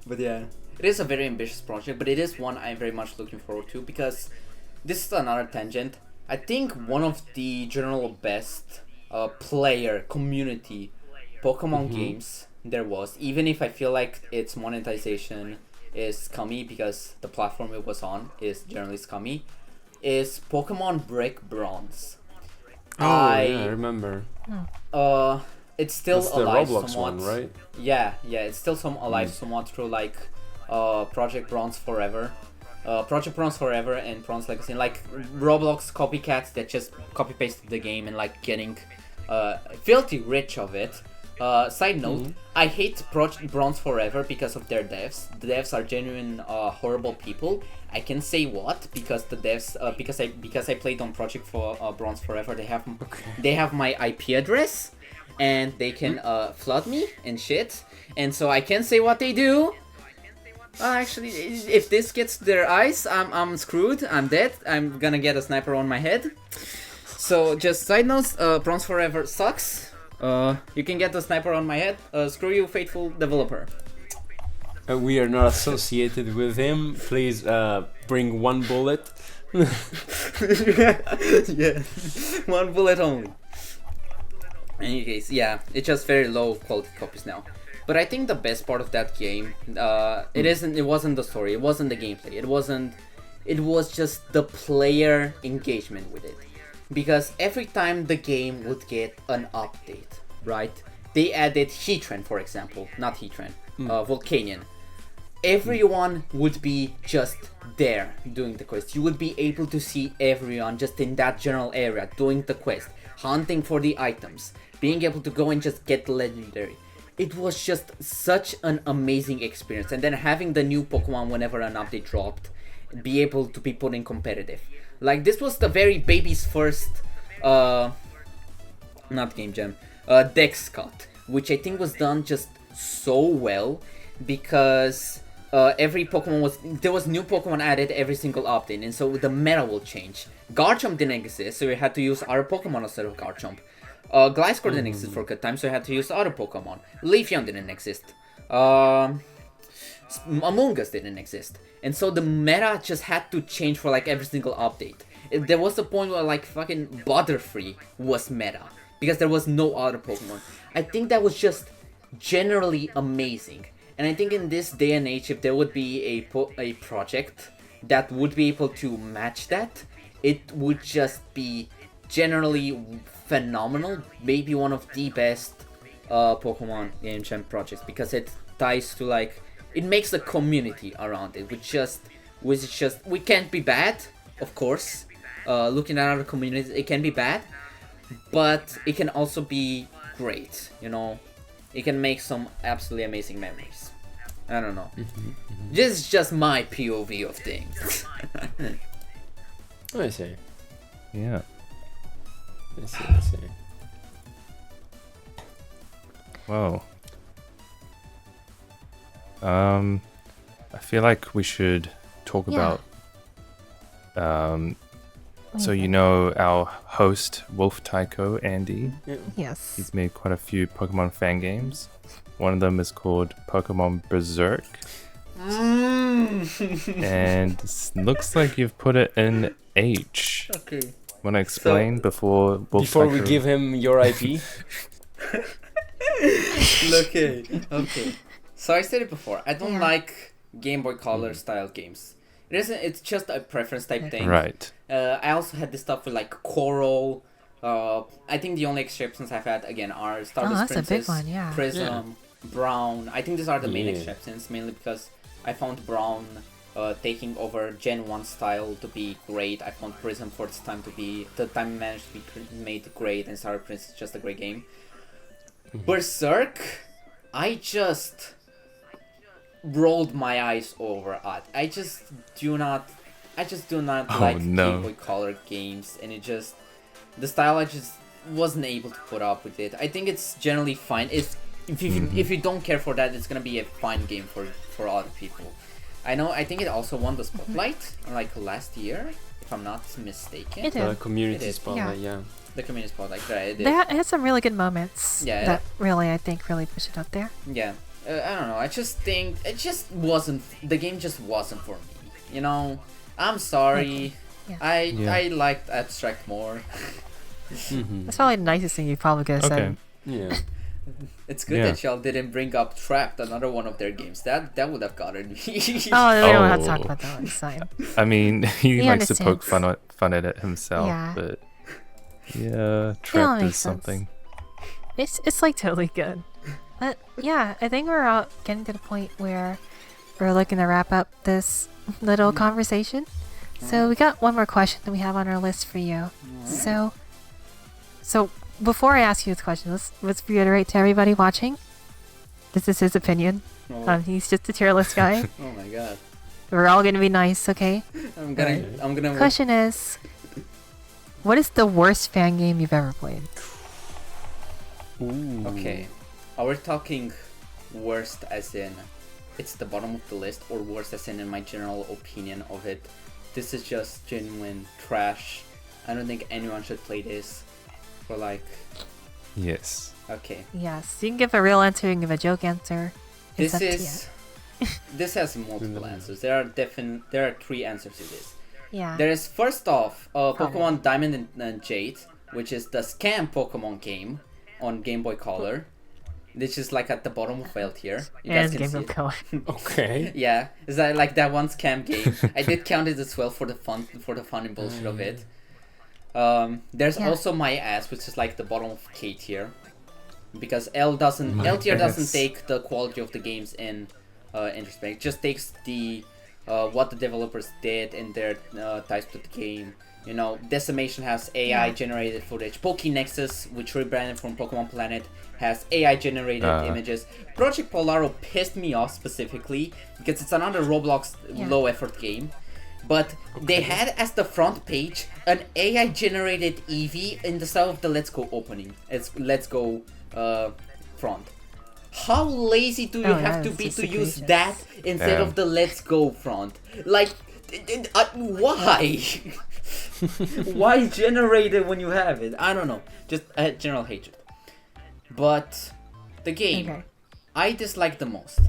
S3: But yeah, it is a very ambitious project, but it is one I'm very much looking forward to because this is another tangent. I think one of the general best player community Pokemon games there was, even if I feel like its monetization is scummy because the platform it was on is generally scummy, is Pokemon Brick Bronze.
S5: I remember.
S3: It's still
S5: That's the
S3: alive
S5: Roblox
S3: somewhat.
S5: one, right?
S3: Yeah, it's still alive somewhat through like Project Bronze Forever. Project Bronze Forever and Bronze Legacy, like Roblox copycats that just copy pasted the game and like getting filthy rich of it. Side note, I hate Project Bronze Forever because of their devs. The devs are genuine horrible people. I can say what because the devs because I played on Project Bronze Forever. They have my IP address and they can flood me and shit. And so I can say what they do. Actually, if this gets their eyes, I'm screwed. I'm dead. I'm gonna get a sniper on my head. So just side notes, Bronze Forever sucks. You can get the sniper on my head. Screw you, faithful developer.
S5: We are not associated with him. Please bring one bullet.
S3: Yeah, one bullet only. In any case, yeah, it's just very low quality copies now. But I think the best part of that game, it wasn't the story, it wasn't the gameplay, it was just the player engagement with it. Because every time the game would get an update, right? They added Heatran, for example, not Heatran, Volcanion. Everyone would be just there doing the quest. You would be able to see everyone just in that general area doing the quest, hunting for the items, being able to go and just get legendary. It was just such an amazing experience. And then having the new Pokemon whenever an update dropped, be able to be put in competitive. Like, this was the very baby's first, not game jam, Dex cut, which I think was done just so well because every Pokemon there was new Pokemon added every single update, and so the meta will change. Garchomp didn't exist, so we had to use other Pokemon instead of Garchomp. Gliscor didn't exist for a good time, so we had to use other Pokemon. Leafeon didn't exist. Among Us didn't exist, and so the meta just had to change for like every single update. There was a point where like fucking Butterfree was meta because there was no other Pokemon. I think that was just generally amazing, and I think in this day and age, if there would be a project that would be able to match that, it would just be generally phenomenal. Maybe one of the best Pokemon Game Jam projects, because it ties to like, it makes a community around it, which is just we can't be bad, of course. Looking at other communities, it can be bad, but it can also be great. You know, it can make some absolutely amazing memories. I don't know. This is just my POV of things.
S5: I see.
S4: Yeah.
S5: I see.
S4: Well, I feel like we should talk about. So you know our host Wolf Tycho Andy.
S1: Yes.
S4: He's made quite a few Pokemon fan games. One of them is called Pokemon Berserk. And looks like you've put it in H.
S3: Okay.
S4: Want to explain before Wolf
S5: Before we
S4: Tycho-
S5: give him your IP.
S3: Okay. So I said it before. I don't like Game Boy Color style games. It's just a preference type thing.
S4: Right.
S3: I also had this stuff with like Coral. I think the only exceptions I've had again are Stardust
S1: that's a big
S3: Princess,
S1: one, yeah.
S3: Prism, Brown. I think these are the main
S5: Yeah.
S3: exceptions, mainly because I found Brown taking over Gen 1 style to be great. I found Prism for its time to be managed to be made great, and Stardust Princess is just a great game. Berserk, I just rolled my eyes over at. I just do not like
S4: no.
S3: Game Boy Color games, and the style I just wasn't able to put up with it. I think it's generally fine. If you don't care for that, it's gonna be a fine game for other people. I think it also won the spotlight like last year, if I'm not mistaken.
S1: It did.
S5: The community
S3: It is.
S5: spotlight, yeah.
S3: The community spotlight, right? It did.
S1: They had some really good moments.
S3: Yeah.
S1: That really, I think, really pushed it up there.
S3: Yeah. I don't know. I just think it just wasn't. The game just wasn't for me. You know. I'm sorry.
S1: Okay. Yeah.
S3: I liked Abstract more.
S1: That's probably the nicest thing you probably could have
S4: Okay.
S1: said.
S5: Yeah.
S3: It's good
S4: Yeah.
S3: that y'all didn't bring up Trapped, another one of their games. That would have gotten me.
S1: Oh, we don't have to talk
S4: Oh.
S1: about that one. It's fine.
S4: I mean, he
S1: He
S4: likes to poke
S1: understands.
S4: fun at it himself,
S1: Yeah.
S4: but yeah, Trapped
S1: makes
S4: is
S1: sense.
S4: something.
S1: It's like totally good. But yeah, I think we're all getting to the point where we're looking to wrap up this little conversation. So we got one more question that we have on our list for you. So before I ask you this question, let's reiterate to everybody watching. This is his opinion. He's just a tier list guy.
S3: Oh my god.
S1: We're all gonna be nice, okay?
S3: I'm gonna.
S1: Question is, what is the worst fan game you've ever played?
S5: Ooh.
S3: Okay. Are we talking worst as in it's the bottom of the list, or worst as in my general opinion of it? This is just genuine trash. I don't think anyone should play this. For like,
S4: Yes.
S3: okay.
S1: Yes, you can give a real answer, you can give a joke answer. It's
S3: This
S1: up to
S3: is. This has multiple answers. There are 3 answers to this.
S1: you. Yeah.
S3: There is first off, Pokemon Diamond and Jade, which is the scam Pokemon game on Game Boy Color. This is like at the bottom of L tier. You guys
S1: And
S3: can
S1: Game
S3: see
S1: of
S3: it.
S1: Color.
S5: Okay.
S3: Yeah, is that like that one scam game? I did count it as well for the fun and bullshit of it. There's
S1: Yeah.
S3: also My Ass, which is like the bottom of K tier, because L tier doesn't
S4: Ass.
S3: take the quality of the games in respect. It just takes the what the developers did in their ties to the game. You know, Decimation has AI generated footage. Pokénexus, which rebranded from Pokemon Planet, has AI generated images. Project Polaro pissed me off specifically because it's another Roblox low effort game. But they had as the front page an AI generated Eevee in the style of the Let's Go opening. It's Let's Go front. How lazy do you
S1: Oh,
S3: have
S1: yeah,
S3: to
S1: it's
S3: be
S1: just
S3: to
S1: the
S3: use
S1: creation.
S3: that instead
S4: Yeah.
S3: of the let's go front? Like, why? Why generate it when you have it? I don't know. Just general hatred. But the game
S1: Okay.
S3: I dislike the most,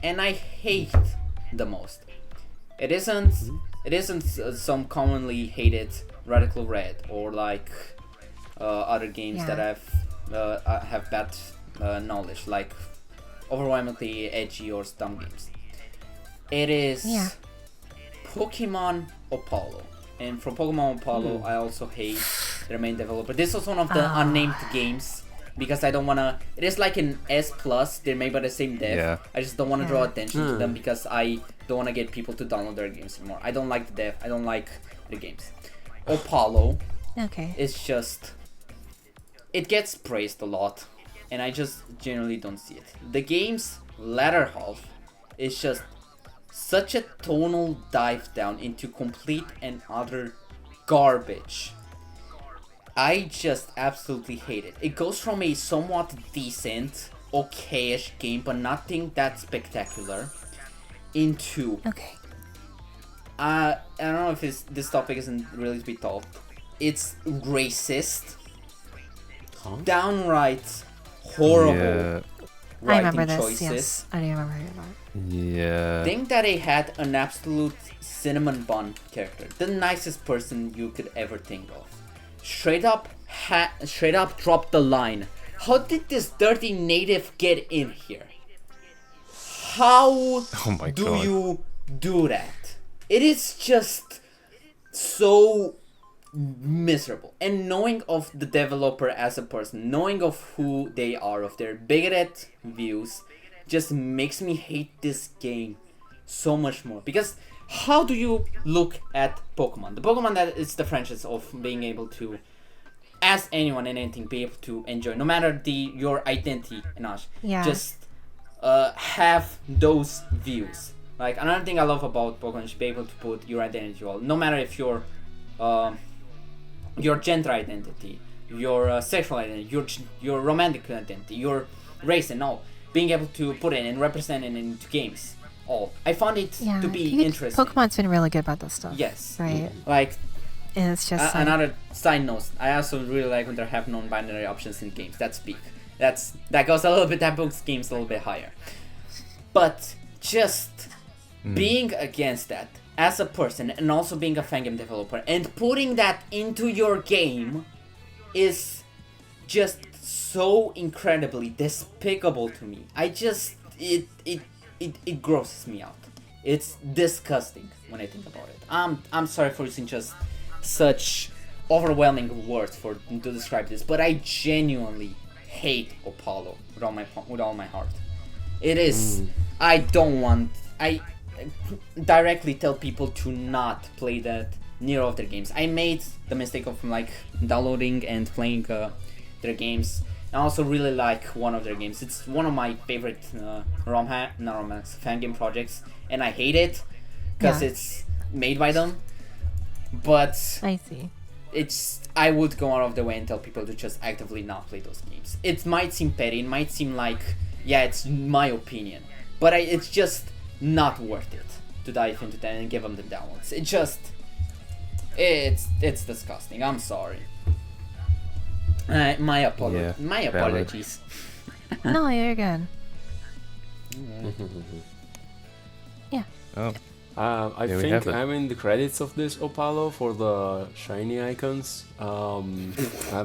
S3: and I hate the most. It isn't. It isn't some commonly hated Radical Red or like other games that have bad knowledge, like overwhelmingly edgy or dumb games. It is
S1: Yeah.
S3: Pokemon Apollo, and from Pokemon Apollo, I also hate their main developer. This was one of the unnamed games because I don't wanna. It is like an S plus. They're made by the same dev.
S4: Yeah.
S3: I just don't want to draw
S1: Yeah.
S3: attention to them because I don't want to get people to download their games anymore. I don't like the dev. I don't like the games. Apollo
S1: Okay.
S3: is just. It gets praised a lot, and I just generally don't see it. The game's latter half is just such a tonal dive down into complete and utter garbage. I just absolutely hate it. It goes from a somewhat decent, okay-ish game, but nothing that spectacular, into
S1: Okay.
S3: I don't know if this topic isn't really to be taught. It's racist, downright horrible
S4: Yeah.
S1: I remember
S3: writing
S1: this.
S3: choices.
S1: Yes, I do remember hearing about it.
S4: Yeah.
S3: Think that they had an absolute cinnamon bun character, the nicest person you could ever think of. Straight up dropped the line. How did this dirty native get in here? How
S4: Oh my
S3: do
S4: god.
S3: you do that? It is just so miserable. And knowing of the developer as a person, knowing of who they are, of their bigoted views, just makes me hate this game so much more. Because how do you look at Pokemon? The Pokemon that is the franchise of being able to, as anyone and anything, be able to enjoy, no matter your identity and all,
S1: Yeah.
S3: just have those views. Like another thing I love about Pokemon is be able to put your identity all, no matter if your gender identity, your sexual identity, your romantic identity, your race and all, being able to put it and represent it into games. All I found it
S1: Yeah.
S3: to be
S1: you could-
S3: interesting.
S1: Pokemon's been really good about this stuff.
S3: Yes.
S1: Right.
S3: Like
S1: And it's just like,
S3: another side note, I also really like when they have non-binary options in games. That's big. That goes a little bit. That books games a little bit higher. But just being against that as a person and also being a fan game developer and putting that into your game is just so incredibly despicable to me. I just it grosses me out. It's disgusting when I think about it. I'm sorry for using just such overwhelming words to describe this, but I genuinely hate Apollo with all my heart. It is. I don't want. I directly tell people to not play that near of their games. I made the mistake of like downloading and playing their games. I also really like one of their games. It's one of my favorite fan game projects, and I hate it because
S1: Yeah.
S3: it's made by them. But
S1: I see.
S3: I would go out of the way and tell people to just actively not play those games. It might seem petty, it might seem like, yeah, it's my opinion, but it's just not worth it to dive into that and give them the downloads. It's disgusting. I'm sorry. My
S4: valid.
S3: apologies.
S1: No, you're good.
S4: Oh.
S5: I
S4: There we
S5: think
S4: have it.
S5: I'm in the credits of this Opalo for the shiny icons. I'm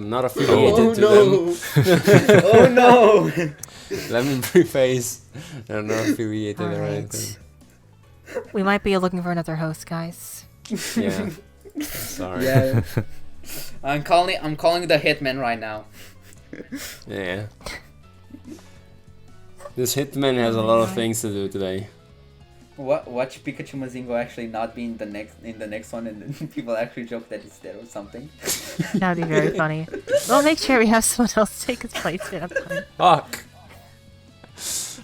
S5: not affiliated to them.
S3: Oh no!
S5: Let me preface. I'm not affiliated or
S1: Alright.
S5: anything.
S1: We might be looking for another host, guys.
S5: Yeah. Sorry.
S3: Yeah. I'm calling the hitman right now.
S5: Yeah. This hitman has a lot of things to do today.
S3: Watch Pikachu Mazingo actually not be in the next one, and then people actually joke that he's dead or something.
S1: That would be very funny. We'll make sure we have someone else take his place at that time.
S5: Fuck!
S1: Just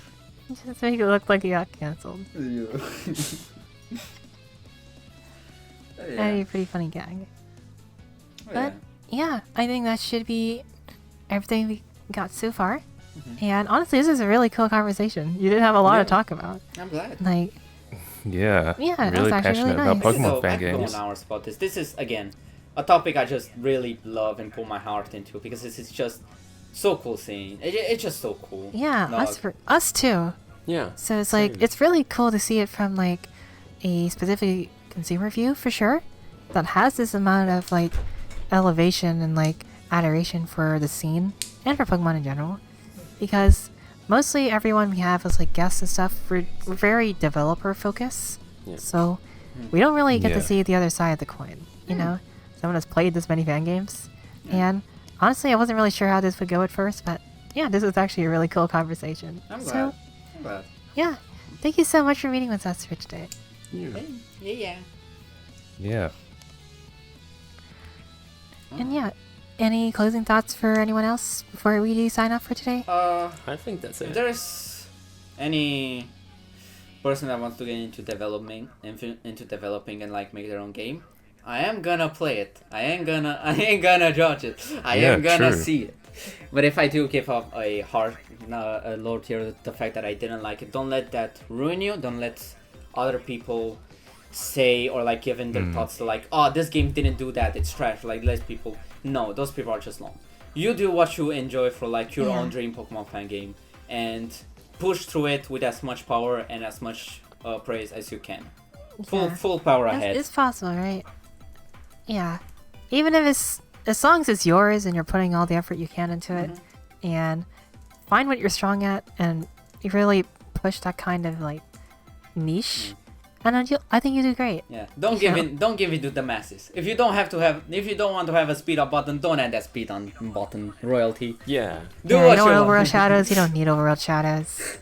S1: make it look like he got cancelled. That'd be a pretty funny gag. But yeah, I think that should be everything we got so far. And honestly, this is a really cool conversation. You did have a lot to
S3: Yeah.
S1: talk about.
S3: I'm glad.
S1: Like,
S4: Yeah.
S1: Yeah, that was
S4: Really
S1: actually
S4: passionate
S1: really
S4: about
S1: nice.
S4: Pokemon
S3: So,
S4: fan
S3: I could go
S4: games.
S3: on hours about this. This is, again, a topic I just really love and put my heart into because this is just so cool seeing. It's just so cool.
S1: yeah,
S3: Dog.
S1: us too.
S5: Yeah.
S1: So it's like
S5: Same.
S1: it's really cool to see it from like a specific consumer view for sure, that has this amount of like elevation and like adoration for the scene and for Pokemon in general, because mostly everyone we have as like guests and stuff, we're very developer focused.
S5: Yeah.
S1: So we don't really get
S4: Yeah.
S1: to see the other side of the coin. You know, someone has played this many fan games, and honestly, I wasn't really sure how this would go at first, but yeah, this was actually a really cool conversation.
S3: I'm
S1: So
S3: glad. I'm glad.
S1: yeah, thank you so much for meeting with us for today.
S3: Yeah.
S4: Yeah.
S1: And yeah, any closing thoughts for anyone else before we do sign off for today?
S5: I think that's
S3: If
S5: it.
S3: there's any person that wants to get into developing and like make their own game, I am gonna play it. I ain't gonna judge it. I
S4: Yeah,
S3: am gonna
S4: true.
S3: see it. But if I do give up a low tier, the fact that I didn't like it, don't let that ruin you. Don't let other people say or like give in their thoughts to like, oh, this game didn't do that, it's trash. Like, less people. No, those people are just long. You do what you enjoy for like your
S1: Yeah.
S3: own dream Pokemon fan game, and push through it with as much power and as much praise as you can.
S1: Yeah.
S3: Full power ahead.
S1: It's possible, right? Yeah. Even if it's, as long as it's yours and you're putting all the effort you can into it, and find what you're strong at, and you really push that kind of like niche, and then I think you do great.
S3: Yeah, don't give
S1: Yeah.
S3: in. Don't give it to the masses. If you don't want to have a speed up button, don't add that speed on button royalty.
S5: Yeah.
S3: Do
S1: Yeah,
S3: what
S1: you don't
S3: you
S1: want
S3: want.
S1: overworld shadows. You don't need overworld shadows.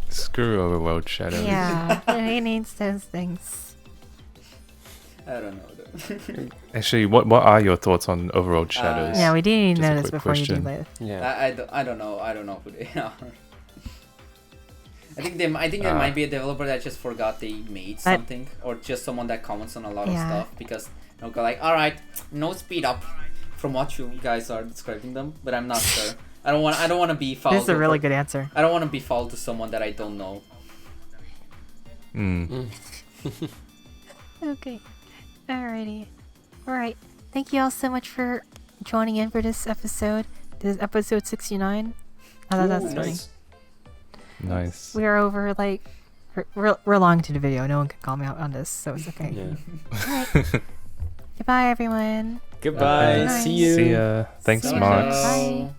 S4: Screw Overworld Shadows.
S1: Yeah, he needs those things.
S3: I don't know. Though.
S4: Actually, what are your thoughts on Overworld Shadows?
S1: Yeah, we do need to
S4: Just a
S1: know this
S4: quick
S1: before you do
S4: question.
S1: live.
S5: Yeah.
S3: I don't know. I don't know who they are. I think there might be a developer that just forgot they made something, or just someone that comments on a lot of
S1: Yeah.
S3: stuff because they'll go like, all right, no speed up, from what you guys are describing them, but I'm not sure. I don't want to be foul.
S1: This is a
S3: to
S1: really
S3: per-
S1: good answer.
S3: I don't want to be foul to someone that I don't know.
S1: Okay. Alrighty. Alright. Thank you all so much for joining in for this episode. This is episode 69. I thought that's funny.
S5: Nice.
S4: Nice.
S1: We are over, like, we're long into the video. No one can call me out on this, so it's okay.
S5: Yeah.
S1: Goodbye, everyone.
S5: Goodbye.
S3: Bye.
S5: See you.
S4: See ya. Thanks,
S1: See ya.
S4: Marks.
S1: Bye.